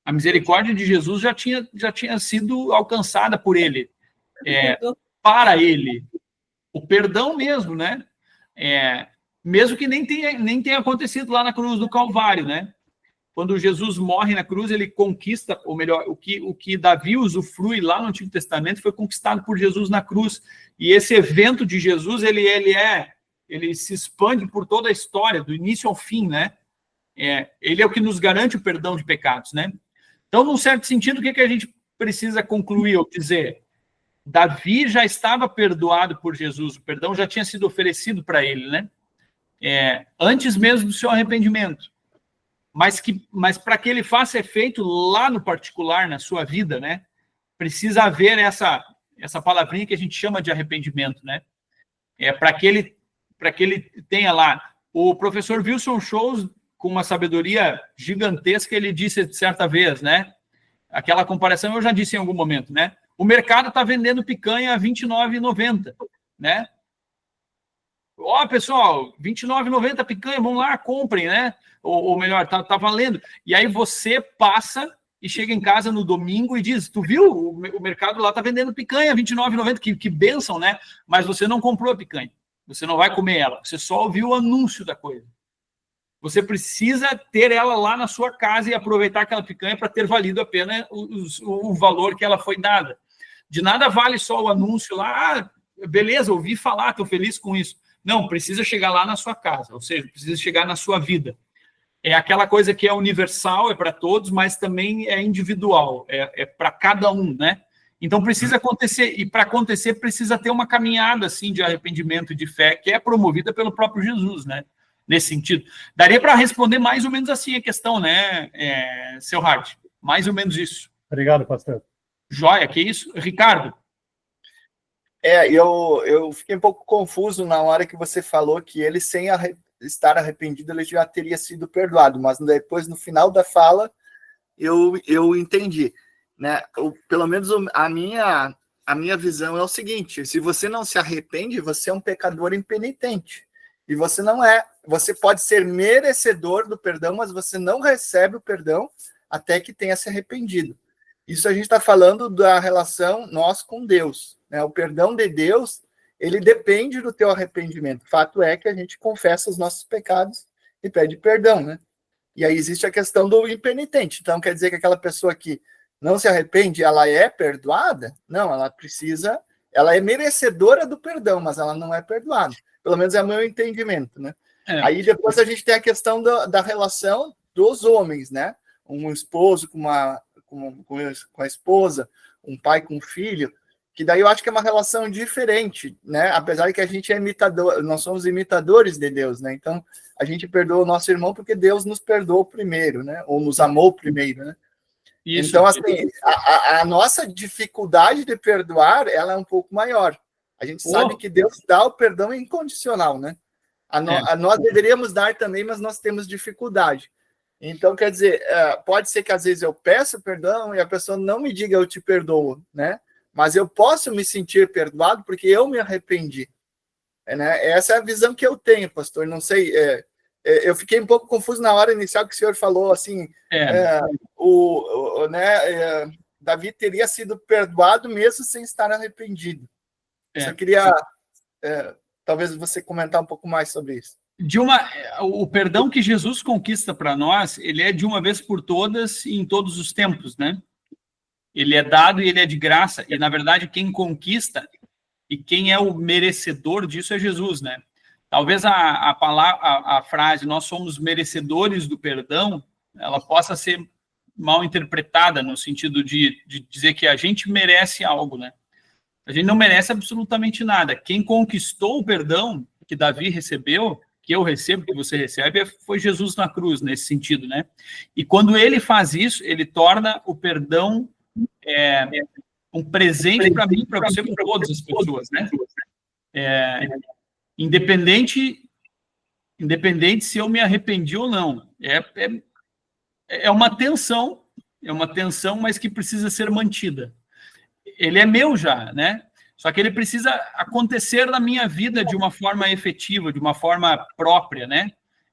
A: a misericórdia de Jesus já tinha sido alcançada por ele, para ele. O perdão mesmo, né? Mesmo que nem tenha acontecido lá na cruz do Calvário, né? Quando Jesus morre na cruz, ele conquista, ou melhor, o que Davi usufrui lá no Antigo Testamento foi conquistado por Jesus na cruz. E esse evento de Jesus, ele se expande por toda a história, do início ao fim, né? Ele é o que nos garante o perdão de pecados, né? Então, num certo sentido, o que a gente precisa concluir ou dizer? Davi já estava perdoado por Jesus, o perdão já tinha sido oferecido para ele, né? Antes mesmo do seu arrependimento. Mas para que ele faça efeito lá no particular, na sua vida, né? Precisa haver essa palavrinha que a gente chama de arrependimento, né? Para que ele tenha lá. O professor Wilson Shows, com uma sabedoria gigantesca, ele disse certa vez, né? Aquela comparação eu já disse em algum momento, né? O mercado está vendendo picanha a R$ 29,90, né? Pessoal, R$ 29,90 picanha, vamos lá, comprem, né? Ou melhor, tá valendo. E aí você passa e chega em casa no domingo e diz, tu viu? O mercado lá tá vendendo picanha, R$ 29,90, que bênção, né? Mas você não comprou a picanha. Você não vai comer ela. Você só ouviu o anúncio da coisa. Você precisa ter ela lá na sua casa e aproveitar aquela picanha para ter valido a pena o valor que ela foi dada. De nada vale só o anúncio lá, beleza, ouvi falar, estou feliz com isso. Não, precisa chegar lá na sua casa, ou seja, precisa chegar na sua vida. É aquela coisa que é universal, é para todos, mas também é individual, é para cada um, né? Então precisa acontecer, e para acontecer precisa ter uma caminhada assim de arrependimento e de fé, que é promovida pelo próprio Jesus, né? Nesse sentido. Daria para responder mais ou menos assim a questão, né, seu Hart? Mais ou menos isso.
C: Obrigado, pastor.
A: Joia, que isso? Ricardo?
B: Eu fiquei um pouco confuso na hora que você falou que ele, sem estar arrependido, ele já teria sido perdoado, mas depois, no final da fala, eu entendi, né? Pelo menos a minha visão é o seguinte: se você não se arrepende, você é um pecador impenitente. E você pode ser merecedor do perdão, mas você não recebe o perdão até que tenha se arrependido. Isso a gente está falando da relação nós com Deus, né? O perdão de Deus, ele depende do teu arrependimento. Fato é que a gente confessa os nossos pecados e pede perdão, né? E aí existe a questão do impenitente. Então, quer dizer que aquela pessoa que não se arrepende, ela é perdoada? Não, ela é merecedora do perdão, mas ela não é perdoada. Pelo menos é o meu entendimento, né? Aí depois a gente tem a questão da relação dos homens, né? Um esposo com a esposa, um pai com um filho, que daí eu acho que é uma relação diferente, né? Apesar de que a gente é imitador, nós somos imitadores de Deus, né? Então, a gente perdoa o nosso irmão porque Deus nos perdoou primeiro, né? Ou nos amou primeiro, né? Isso, então, assim, a nossa dificuldade de perdoar, ela é um pouco maior. A gente sabe que Deus dá o perdão incondicional, né? Nós deveríamos dar também, mas nós temos dificuldade. Então, quer dizer, pode ser que às vezes eu peço perdão e a pessoa não me diga eu te perdoo, né? Mas eu posso me sentir perdoado porque eu me arrependi, né? Essa é a visão que eu tenho, pastor. Não sei, eu fiquei um pouco confuso na hora inicial que o senhor falou, assim, Davi teria sido perdoado mesmo sem estar arrependido. Só queria, talvez você comentar um pouco mais sobre isso.
A: O perdão que Jesus conquista para nós, ele é de uma vez por todas e em todos os tempos, né? Ele é dado e ele é de graça. E, na verdade, quem conquista e quem é o merecedor disso é Jesus, né? Talvez a frase, nós somos merecedores do perdão, ela possa ser mal interpretada no sentido de dizer que a gente merece algo, né? A gente não merece absolutamente nada. Quem conquistou o perdão que Davi recebeu, que eu recebo, que você recebe, foi Jesus na cruz, nesse sentido, né? E quando ele faz isso, ele torna o perdão um presente para mim, para você, para todas as pessoas, né? Independente se eu me arrependi ou não. É uma tensão, mas que precisa ser mantida. Ele é meu já, né? Só que ele precisa acontecer na minha vida de uma forma efetiva, de uma forma própria, né?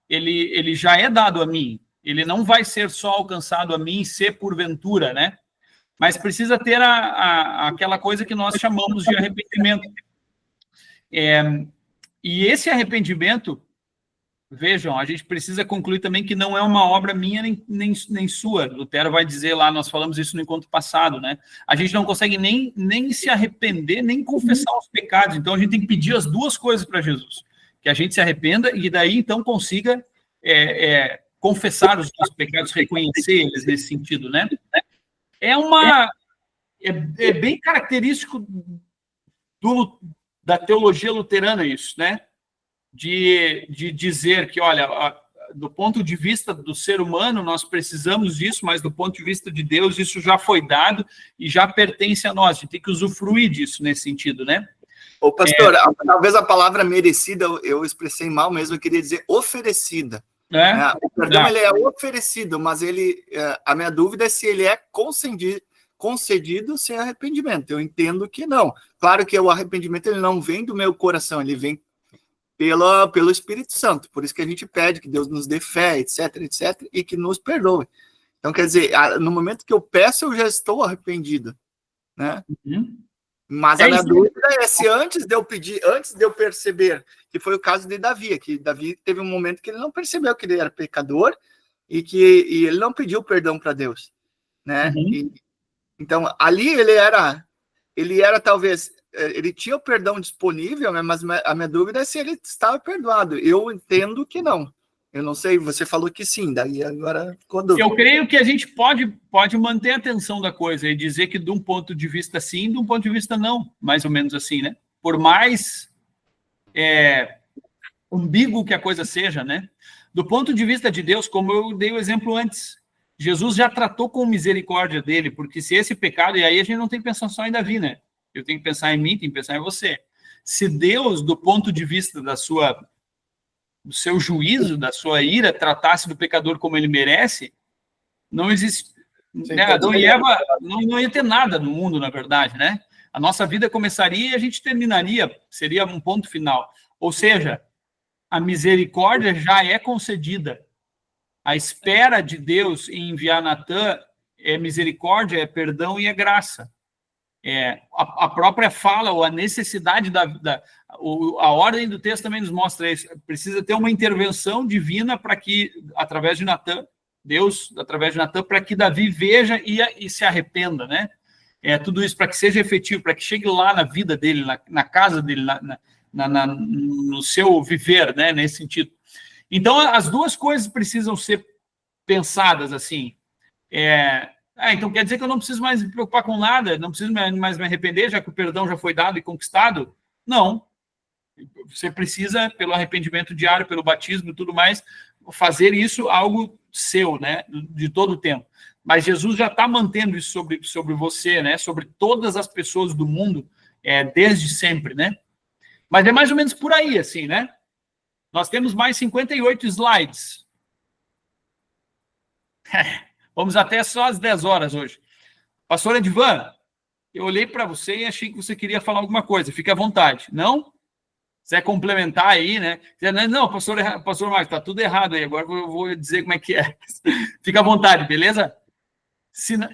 A: Ele já é dado a mim. Ele não vai ser só alcançado a mim se porventura, né? Mas precisa ter aquela coisa que nós chamamos de arrependimento. E esse arrependimento, vejam, a gente precisa concluir também que não é uma obra minha nem sua. Lutero vai dizer lá, nós falamos isso no encontro passado, né? A gente não consegue nem se arrepender, nem confessar os pecados. Então, a gente tem que pedir as duas coisas para Jesus. Que a gente se arrependa e daí, então, consiga confessar os nossos pecados, reconhecer eles nesse sentido, né? É bem característico da teologia luterana isso, né? De dizer que, olha, do ponto de vista do ser humano, nós precisamos disso, mas do ponto de vista de Deus, isso já foi dado e já pertence a nós. A gente tem que usufruir disso nesse sentido, né?
B: Ô, pastor, talvez a palavra merecida eu expressei mal mesmo, eu queria dizer oferecida. O perdão ele é oferecido, mas a minha dúvida é se ele é concedido sem arrependimento. Eu entendo que não. Claro que o arrependimento ele não vem do meu coração, ele vem pelo Espírito Santo. Por isso que a gente pede que Deus nos dê fé, etc, etc, e que nos perdoe. Então, quer dizer, no momento que eu peço, eu já estou arrependido, né? Mas a minha dúvida é se antes de eu pedir, antes de eu perceber, que foi o caso de Davi, que Davi teve um momento que ele não percebeu que ele era pecador e ele não pediu perdão para Deus, né? Então, ali ele era talvez, ele tinha o perdão disponível, né, mas a minha dúvida é se ele estava perdoado. Eu entendo que não. Eu não sei, você falou que sim, daí agora...
A: Eu creio que a gente pode manter a atenção da coisa e dizer que de um ponto de vista sim, de um ponto de vista não, mais ou menos assim, né? Por mais ambíguo que a coisa seja, né? Do ponto de vista de Deus, como eu dei o exemplo antes, Jesus já tratou com misericórdia dele, porque se esse pecado, e aí a gente não tem que pensar só em Davi, né? Eu tenho que pensar em mim, tenho que pensar em você. Se Deus, do ponto de vista do seu juízo, da sua ira, tratasse do pecador como ele merece, não existe... Né? Adão e Eva não ia ter nada no mundo, na verdade, né? A nossa vida começaria e a gente terminaria, seria um ponto final. Ou seja, a misericórdia já é concedida. A espera de Deus em enviar Natã é misericórdia, é perdão e é graça. A própria fala, ou a necessidade a ordem do texto também nos mostra isso. Precisa ter uma intervenção divina para que, através de Natã, Deus, através de Natã, para que Davi veja e se arrependa, né? Tudo isso para que seja efetivo, para que chegue lá na vida dele, na casa dele, no seu viver, né? Nesse sentido. Então, as duas coisas precisam ser pensadas assim. Então quer dizer que eu não preciso mais me preocupar com nada, não preciso mais me arrepender, já que o perdão já foi dado e conquistado? Não. Você precisa, pelo arrependimento diário, pelo batismo e tudo mais, fazer isso algo seu, né? De todo o tempo. Mas Jesus já está mantendo isso sobre você, né? Sobre todas as pessoas do mundo, desde sempre, né? Mas é mais ou menos por aí, assim, né? Nós temos mais 58 slides. Vamos até só às 10 horas hoje. Pastor Edvan, eu olhei para você e achei que você queria falar alguma coisa. Fique à vontade. Não? Se é complementar aí, né? Não, pastor Marcos, está tudo errado aí. Agora eu vou dizer como é que é. Fique à vontade, beleza?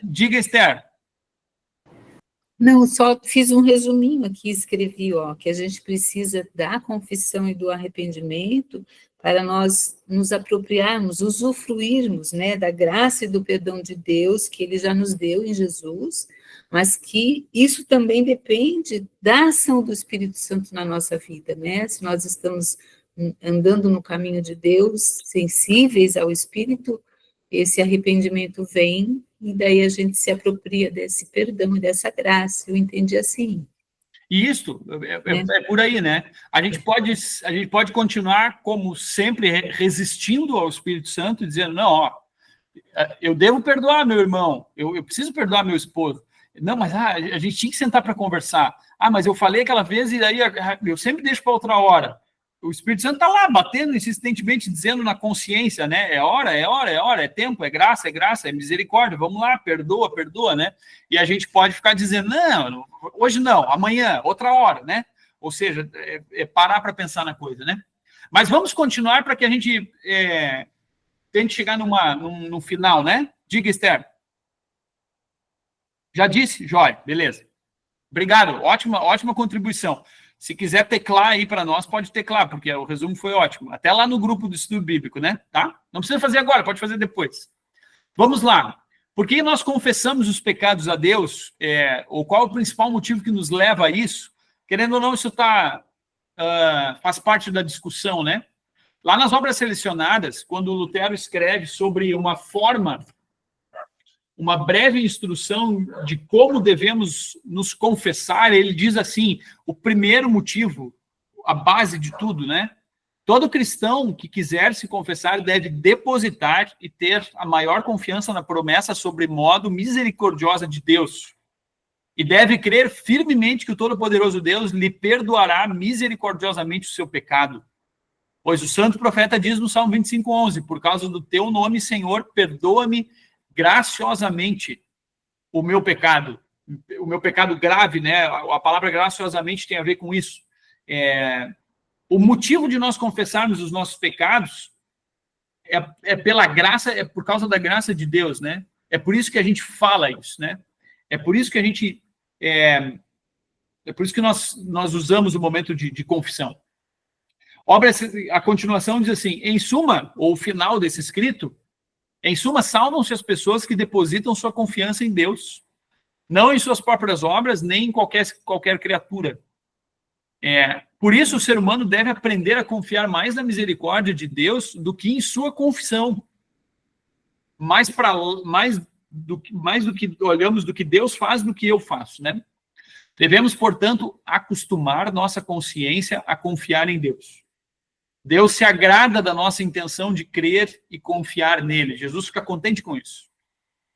A: Diga, Esther.
D: Não, só fiz um resuminho aqui, escrevi, que a gente precisa da confissão e do arrependimento para nós nos apropriarmos, usufruirmos, né, da graça e do perdão de Deus que Ele já nos deu em Jesus, mas que isso também depende da ação do Espírito Santo na nossa vida, né? Se nós estamos andando no caminho de Deus, sensíveis ao Espírito, esse arrependimento vem e daí a gente se apropria desse perdão e dessa graça. Eu entendi assim.
A: E isso é por aí, né? A gente pode continuar, como sempre, resistindo ao Espírito Santo, dizendo, não, eu devo perdoar meu irmão, eu preciso perdoar meu esposo. Não, mas a gente tinha que sentar para conversar. Mas eu falei aquela vez e daí eu sempre deixo para outra hora. O Espírito Santo está lá, batendo insistentemente, dizendo na consciência, né? É hora, é tempo, é graça, é misericórdia, vamos lá, perdoa, né? E a gente pode ficar dizendo, não, hoje não, amanhã, outra hora, né? Ou seja, parar para pensar na coisa, né? Mas vamos continuar para que a gente tente chegar no final, né? Diga, Esther. Já disse? Jóia, beleza. Obrigado, ótima contribuição. Se quiser teclar aí para nós, pode teclar, porque o resumo foi ótimo. Até lá no grupo do estudo bíblico, né? Tá? Não precisa fazer agora, pode fazer depois. Vamos lá. Por que nós confessamos os pecados a Deus? Ou qual é o principal motivo que nos leva a isso? Querendo ou não, isso faz parte da discussão, né? Lá nas obras selecionadas, quando Lutero escreve sobre uma breve instrução de como devemos nos confessar, ele diz assim, o primeiro motivo, a base de tudo, né? Todo cristão que quiser se confessar deve depositar e ter a maior confiança na promessa sobre modo misericordiosa de Deus. E deve crer firmemente que o Todo-Poderoso Deus lhe perdoará misericordiosamente o seu pecado. Pois o santo profeta diz no Salmo 25:11, por causa do teu nome, Senhor, perdoa-me graciosamente o meu pecado grave, né? A palavra graciosamente tem a ver com isso. O motivo de nós confessarmos os nossos pecados pela graça, é por causa da graça de Deus, né? É por isso que a gente fala isso, né? É por isso que a gente por isso que nós usamos o momento de confissão. A continuação diz assim, em suma, ou o final desse escrito, em suma, salvam-se as pessoas que depositam sua confiança em Deus, não em suas próprias obras, nem em qualquer criatura. Por isso, o ser humano deve aprender a confiar mais na misericórdia de Deus do que em sua confissão. Mais do que olhamos do que Deus faz do que eu faço, né? Devemos, portanto, acostumar nossa consciência a confiar em Deus. Deus se agrada da nossa intenção de crer e confiar nele. Jesus fica contente com isso.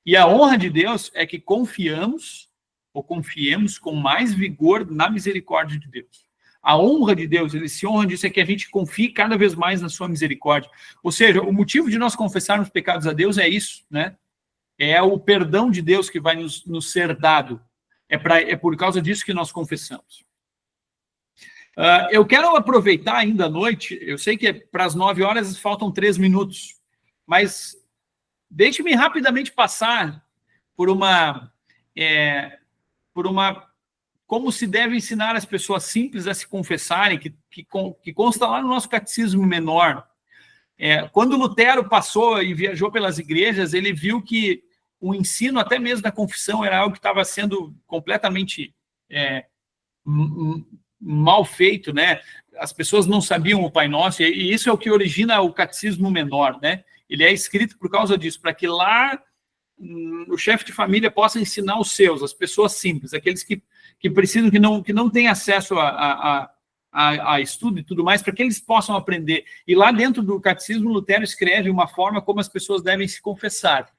A: E a honra de Deus é que confiemos com mais vigor na misericórdia de Deus. A honra de Deus, ele se honra disso, é que a gente confie cada vez mais na sua misericórdia. Ou seja, o motivo de nós confessarmos pecados a Deus é isso, né? É o perdão de Deus que vai nos ser dado. É por causa disso que nós confessamos. Eu quero aproveitar ainda à noite, eu sei que para as 9 horas faltam 3 minutos, mas deixe-me rapidamente passar por uma como se deve ensinar as pessoas simples a se confessarem, que consta lá no nosso catecismo menor. Quando Lutero passou e viajou pelas igrejas, ele viu que o ensino, até mesmo da confissão, era algo que estava sendo completamente mal feito, né? As pessoas não sabiam o Pai Nosso, e isso é o que origina o catecismo menor, né? Ele é escrito por causa disso, para que lá o chefe de família possa ensinar os seus, as pessoas simples, aqueles que precisam, que não têm acesso a estudo e tudo mais, para que eles possam aprender. E lá dentro do catecismo, Lutero escreve uma forma como as pessoas devem se confessar.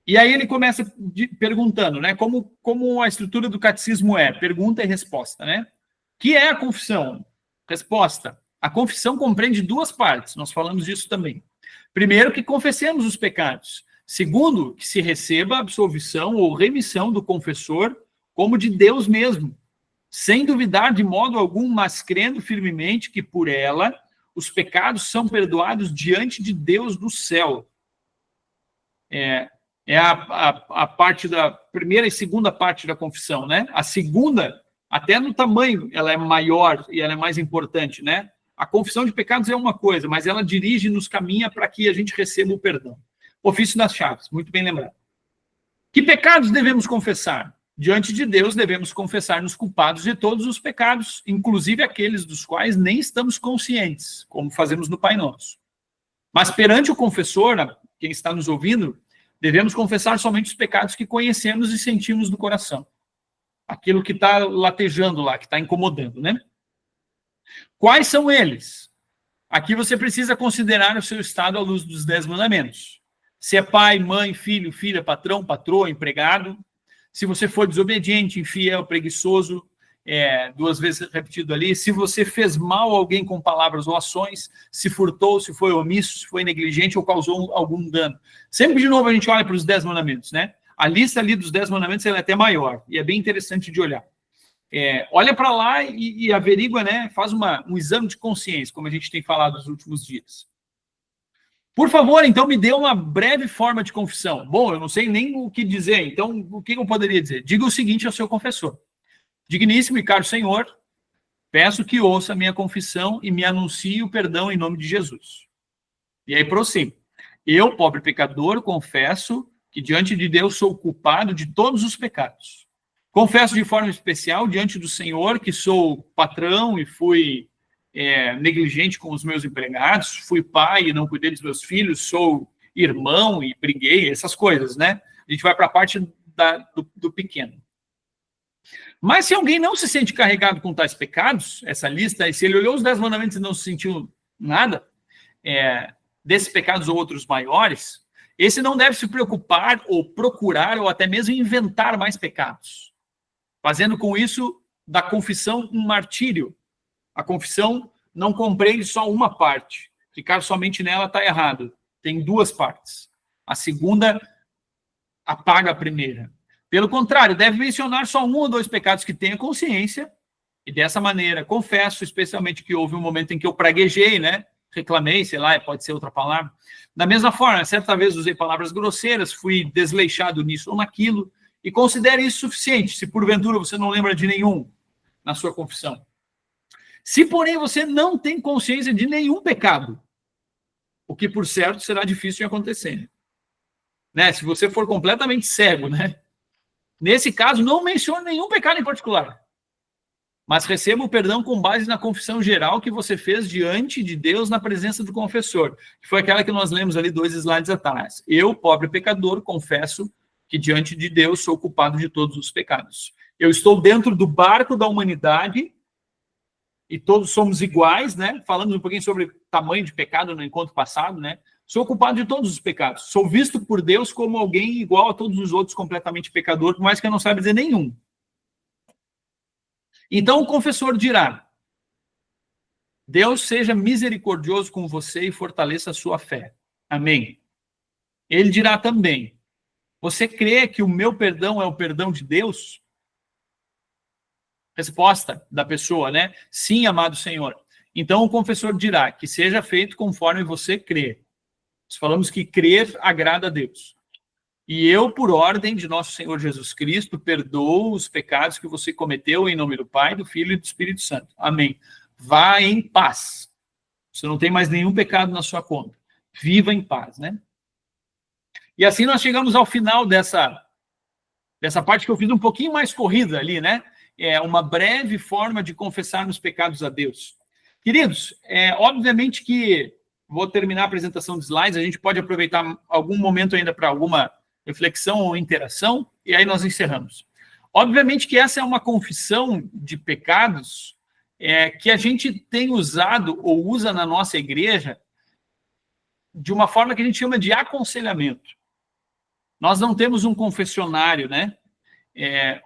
A: E aí ele começa perguntando, né, como a estrutura do catecismo é, pergunta e resposta, né? O que é a confissão? Resposta: a confissão compreende 2 partes, nós falamos disso também. Primeiro, que confessemos os pecados. Segundo, que se receba a absolvição ou remissão do confessor como de Deus mesmo, sem duvidar de modo algum, mas crendo firmemente que por ela os pecados são perdoados diante de Deus do céu. É a parte da primeira e segunda parte da confissão, né? A segunda, até no tamanho, ela é maior e ela é mais importante, né? A confissão de pecados é uma coisa, mas ela dirige, nos caminha para que a gente receba o perdão. Ofício das chaves, muito bem lembrado. Que pecados devemos confessar? Diante de Deus, devemos confessar-nos culpados de todos os pecados, inclusive aqueles dos quais nem estamos conscientes, como fazemos no Pai Nosso. Mas perante o confessor, quem está nos ouvindo, devemos confessar somente os pecados que conhecemos e sentimos no coração. Aquilo que está latejando lá, que está incomodando, né? Quais são eles? Aqui você precisa considerar o seu estado à luz dos 10 mandamentos. Se é pai, mãe, filho, filha, patrão, patroa, empregado. Se você for desobediente, infiel, preguiçoso, 2 vezes repetido ali. Se você fez mal a alguém com palavras ou ações, se furtou, se foi omisso, se foi negligente ou causou algum dano. Sempre de novo a gente olha para os 10 mandamentos, né? A lista ali dos 10 mandamentos ela é até maior, e é bem interessante de olhar. Olha para lá e averigua, né? Faz um exame de consciência, como a gente tem falado nos últimos dias. Por favor, então, me dê uma breve forma de confissão. Bom, eu não sei nem o que dizer, então, o que eu poderia dizer? Diga o seguinte ao seu confessor. Digníssimo e caro Senhor, peço que ouça a minha confissão e me anuncie o perdão em nome de Jesus. E aí prossigo. Eu, pobre pecador, confesso que diante de Deus sou culpado de todos os pecados. Confesso de forma especial diante do Senhor que sou patrão e fui negligente com os meus empregados, fui pai e não cuidei dos meus filhos, sou irmão e briguei, essas coisas, né? A gente vai para a parte do pequeno. Mas se alguém não se sente carregado com tais pecados, essa lista, se ele olhou os 10 mandamentos e não se sentiu nada desses pecados ou outros maiores, esse não deve se preocupar ou procurar ou até mesmo inventar mais pecados, fazendo com isso da confissão um martírio. A confissão não compreende só uma parte. Ficar somente nela está errado. Tem 2 partes. A segunda apaga a primeira. Pelo contrário, deve mencionar só 1 ou 2 pecados que tenha consciência, e dessa maneira, confesso, especialmente que houve um momento em que eu praguejei, né? Reclamei, sei lá, pode ser outra palavra. Da mesma forma, certa vez usei palavras grosseiras, fui desleixado nisso ou naquilo, e considere isso suficiente, se porventura você não lembra de nenhum na sua confissão. Se, porém, você não tem consciência de nenhum pecado, o que, por certo, será difícil de acontecer. Né? Se você for completamente cego, né? Nesse caso, não mencione nenhum pecado em particular, mas receba o perdão com base na confissão geral que você fez diante de Deus na presença do confessor, que foi aquela que nós lemos ali 2 slides atrás. Eu, pobre pecador, confesso que diante de Deus sou culpado de todos os pecados. Eu estou dentro do barco da humanidade e todos somos iguais, né? Falando um pouquinho sobre tamanho de pecado no encontro passado, né? Sou culpado de todos os pecados. Sou visto por Deus como alguém igual a todos os outros, completamente pecador, por mais que eu não saiba dizer nenhum. Então o confessor dirá: Deus seja misericordioso com você e fortaleça a sua fé. Amém. Ele dirá também: você crê que o meu perdão é o perdão de Deus? Resposta da pessoa, né? Sim, amado Senhor. Então o confessor dirá: que seja feito conforme você crê. Nós falamos que crer agrada a Deus. E eu, por ordem de nosso Senhor Jesus Cristo, perdoo os pecados que você cometeu em nome do Pai, do Filho e do Espírito Santo. Amém. Vá em paz. Você não tem mais nenhum pecado na sua conta. Viva em paz, né? E assim nós chegamos ao final dessa parte que eu fiz um pouquinho mais corrida ali, né? É uma breve forma de confessar os pecados a Deus. Queridos, obviamente que vou terminar a apresentação de slides, a gente pode aproveitar algum momento ainda para alguma reflexão ou interação, e aí nós encerramos. Obviamente que essa é uma confissão de pecados que a gente tem usado ou usa na nossa igreja de uma forma que a gente chama de aconselhamento. Nós não temos um confessionário, né?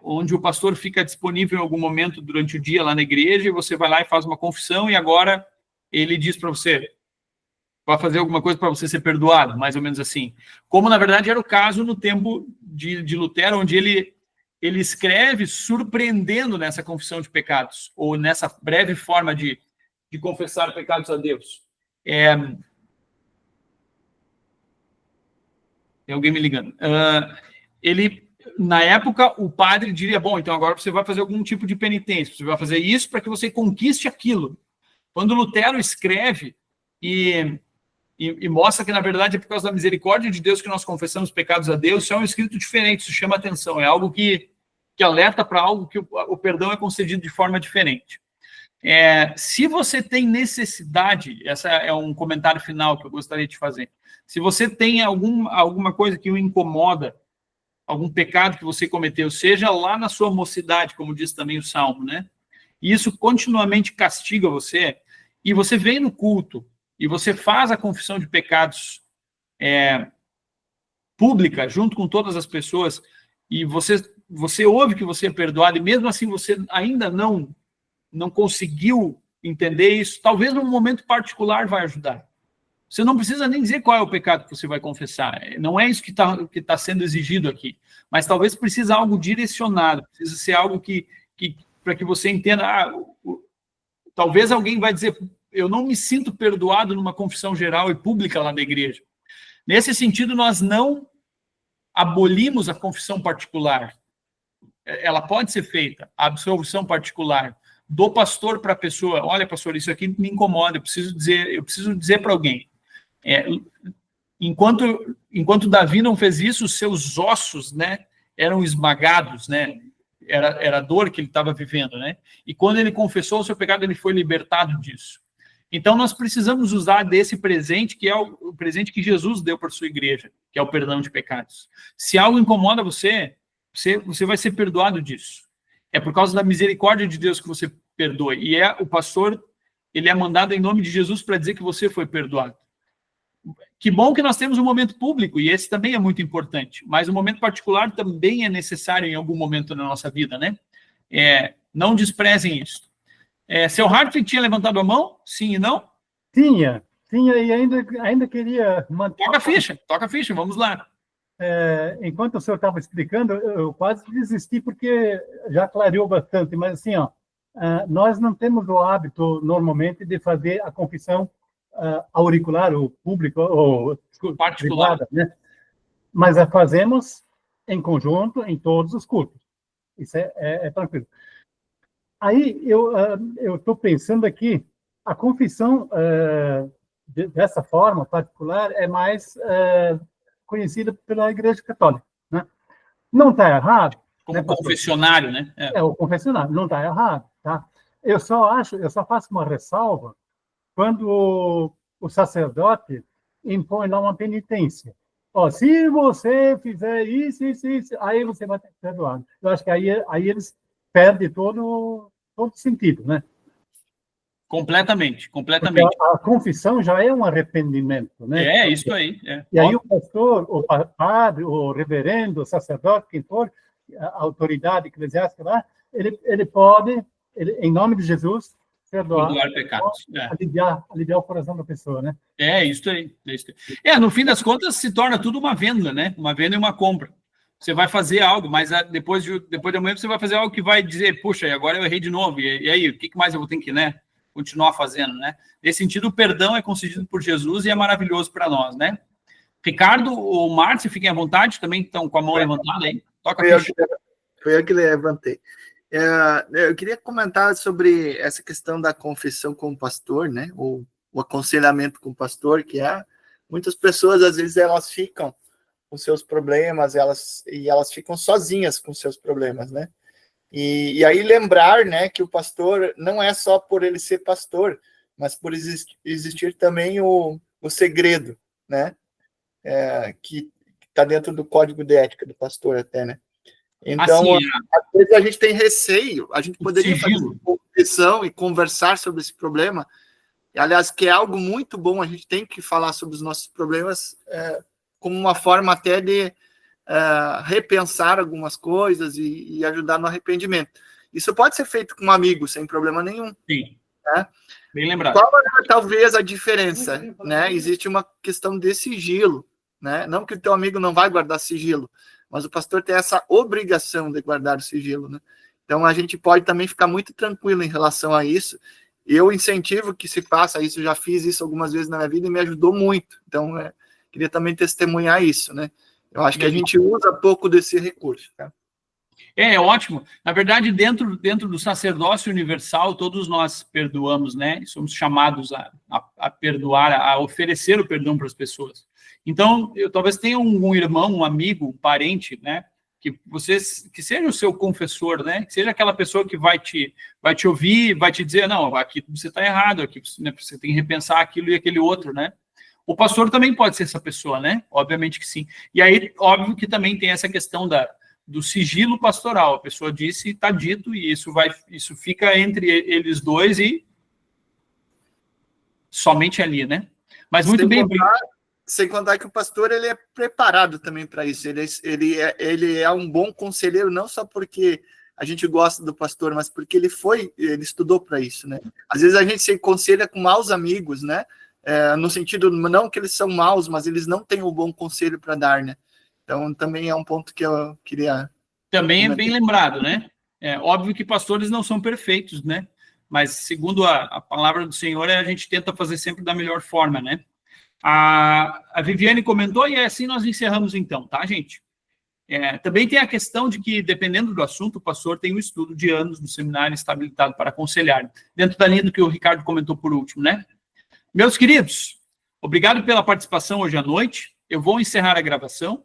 A: Onde o pastor fica disponível em algum momento durante o dia lá na igreja, e você vai lá e faz uma confissão, e agora ele diz para você: vai fazer alguma coisa para você ser perdoado, mais ou menos assim. Como, na verdade, era o caso no tempo de Lutero, onde ele escreve surpreendendo nessa confissão de pecados, ou nessa breve forma de confessar pecados a Deus. Tem alguém me ligando. Na época, o padre diria, bom, então agora você vai fazer algum tipo de penitência, você vai fazer isso para que você conquiste aquilo. Quando Lutero escreve e mostra que, na verdade, é por causa da misericórdia de Deus que nós confessamos pecados a Deus, isso é um escrito diferente, isso chama atenção, é algo que alerta para algo que o perdão é concedido de forma diferente. Se você tem necessidade, essa é um comentário final que eu gostaria de fazer, se você tem alguma coisa que o incomoda, algum pecado que você cometeu, seja lá na sua mocidade, como diz também o Salmo, né? E isso continuamente castiga você, e você vem no culto, e você faz a confissão de pecados pública, junto com todas as pessoas, e você ouve que você é perdoado, e mesmo assim você ainda não conseguiu entender isso, talvez num momento particular vai ajudar. Você não precisa nem dizer qual é o pecado que você vai confessar, não é isso que tá sendo exigido aqui, mas talvez precise algo direcionado, precisa ser algo que para que você entenda, talvez alguém vai dizer, eu não me sinto perdoado numa confissão geral e pública lá da igreja. Nesse sentido, nós não abolimos a confissão particular. Ela pode ser feita, a absolvição particular, do pastor para a pessoa. Olha, pastor, isso aqui me incomoda, eu preciso dizer para alguém. Enquanto Davi não fez isso, os seus ossos, né, eram esmagados, né? Era a dor que ele estava vivendo, né? E quando ele confessou o seu pecado, ele foi libertado disso. Então, nós precisamos usar desse presente, que é o presente que Jesus deu para a sua igreja, que é o perdão de pecados. Se algo incomoda você vai ser perdoado disso. É por causa da misericórdia de Deus que você perdoa. E o pastor, ele é mandado em nome de Jesus para dizer que você foi perdoado. Que bom que nós temos um momento público, e esse também é muito importante, mas o momento particular também é necessário em algum momento na nossa vida, né? Não desprezem isso. Seu Hartwig tinha levantado a mão? Sim e não?
C: Tinha, e ainda queria manter...
A: Toca a ficha, vamos lá.
C: Enquanto o senhor estava explicando, eu quase desisti, porque já clareou bastante, mas assim, nós não temos o hábito, normalmente, de fazer a confissão auricular, ou público, ou
A: particular,
C: privada, né? Mas a fazemos em conjunto, em todos os cultos. Isso é tranquilo. Aí, eu estou pensando aqui, a confissão dessa forma particular é mais conhecida pela Igreja Católica, né? Não está errado.
A: Como confessionário, né?
C: O confessionário, não está errado, tá? Eu só faço uma ressalva quando o sacerdote impõe lá uma penitência. Se você fizer isso, aí você vai ter perdoado. Eu acho que aí eles perdem todo sentido, né?
A: Completamente.
C: Porque a confissão já é um arrependimento, né?
A: Isso aí.
C: E aí o pastor, o padre, o reverendo, o sacerdote, quem for, a autoridade eclesiástica lá, ele pode, em nome de Jesus, perdoar
A: pecados.
C: Aliviar o coração da pessoa, né?
A: Isso aí. No fim das contas, se torna tudo uma venda, né? Uma venda e uma compra. Você vai fazer algo, mas depois de amanhã você vai fazer algo que vai dizer, puxa, agora eu errei de novo, e aí, o que mais eu vou ter que, né, continuar fazendo, né? Nesse sentido, o perdão é concedido por Jesus e é maravilhoso para nós, né? Ricardo ou Márcio, fiquem à vontade, também estão com a mão levantada aí. Toca a ficha.
B: Foi eu que levantei. Eu queria comentar sobre essa questão da confissão com o pastor, né? Ou o aconselhamento com o pastor, que muitas pessoas, às vezes, elas ficam com seus problemas, elas ficam sozinhas com seus problemas, né? E aí lembrar, né, que o pastor não é só por ele ser pastor, mas por existir também o segredo, né? Que está dentro do código de ética do pastor até, né? Então, às vezes a gente tem receio, a gente poderia fazer uma confissão e conversar sobre esse problema, aliás, que é algo muito bom, a gente tem que falar sobre os nossos problemas como uma forma até de repensar algumas coisas e ajudar no arrependimento. Isso pode ser feito com um amigo, sem problema nenhum.
A: Sim.
B: Né?
A: Bem lembrado.
B: Qual é, talvez, a diferença, né? Existe uma questão de sigilo, né? Não que o teu amigo não vai guardar sigilo, mas o pastor tem essa obrigação de guardar o sigilo, né? Então, a gente pode também ficar muito tranquilo em relação a isso. Eu incentivo que se faça isso, já fiz isso algumas vezes na minha vida e me ajudou muito. Então, queria também testemunhar isso, né? Eu acho que a gente usa pouco desse recurso, tá?
A: É ótimo. Na verdade, dentro do sacerdócio universal, todos nós perdoamos, né? Somos chamados a perdoar, a oferecer o perdão para as pessoas. Então, eu talvez tenha um irmão, um amigo, um parente, né? Que seja o seu confessor, né? Que seja aquela pessoa que vai te ouvir, vai te dizer, não, aqui você está errado, aqui né, você tem que repensar aquilo e aquele outro, né? O pastor também pode ser essa pessoa, né? Obviamente que sim. E aí, óbvio que também tem essa questão do sigilo pastoral. A pessoa disse, está dito, e isso fica entre eles dois e somente ali, né? Mas muito bem.
B: Sem contar que o pastor, ele é preparado também para isso. Ele é um bom conselheiro, não só porque a gente gosta do pastor, mas porque ele estudou para isso, né? Às vezes a gente se aconselha com maus amigos, né? No sentido, não que eles são maus, mas eles não têm o bom conselho para dar, né? Então, também é um ponto que eu queria...
A: Também é bem lembrado, né? É óbvio que pastores não são perfeitos, né? Mas, segundo a palavra do Senhor, a gente tenta fazer sempre da melhor forma, né? A Viviane comentou, e assim nós encerramos então, tá, gente? Também tem a questão de que, dependendo do assunto, o pastor tem um estudo de anos no seminário está habilitado para aconselhar, dentro da linha do que o Ricardo comentou por último, né? Meus queridos, obrigado pela participação hoje à noite. Eu vou encerrar a gravação.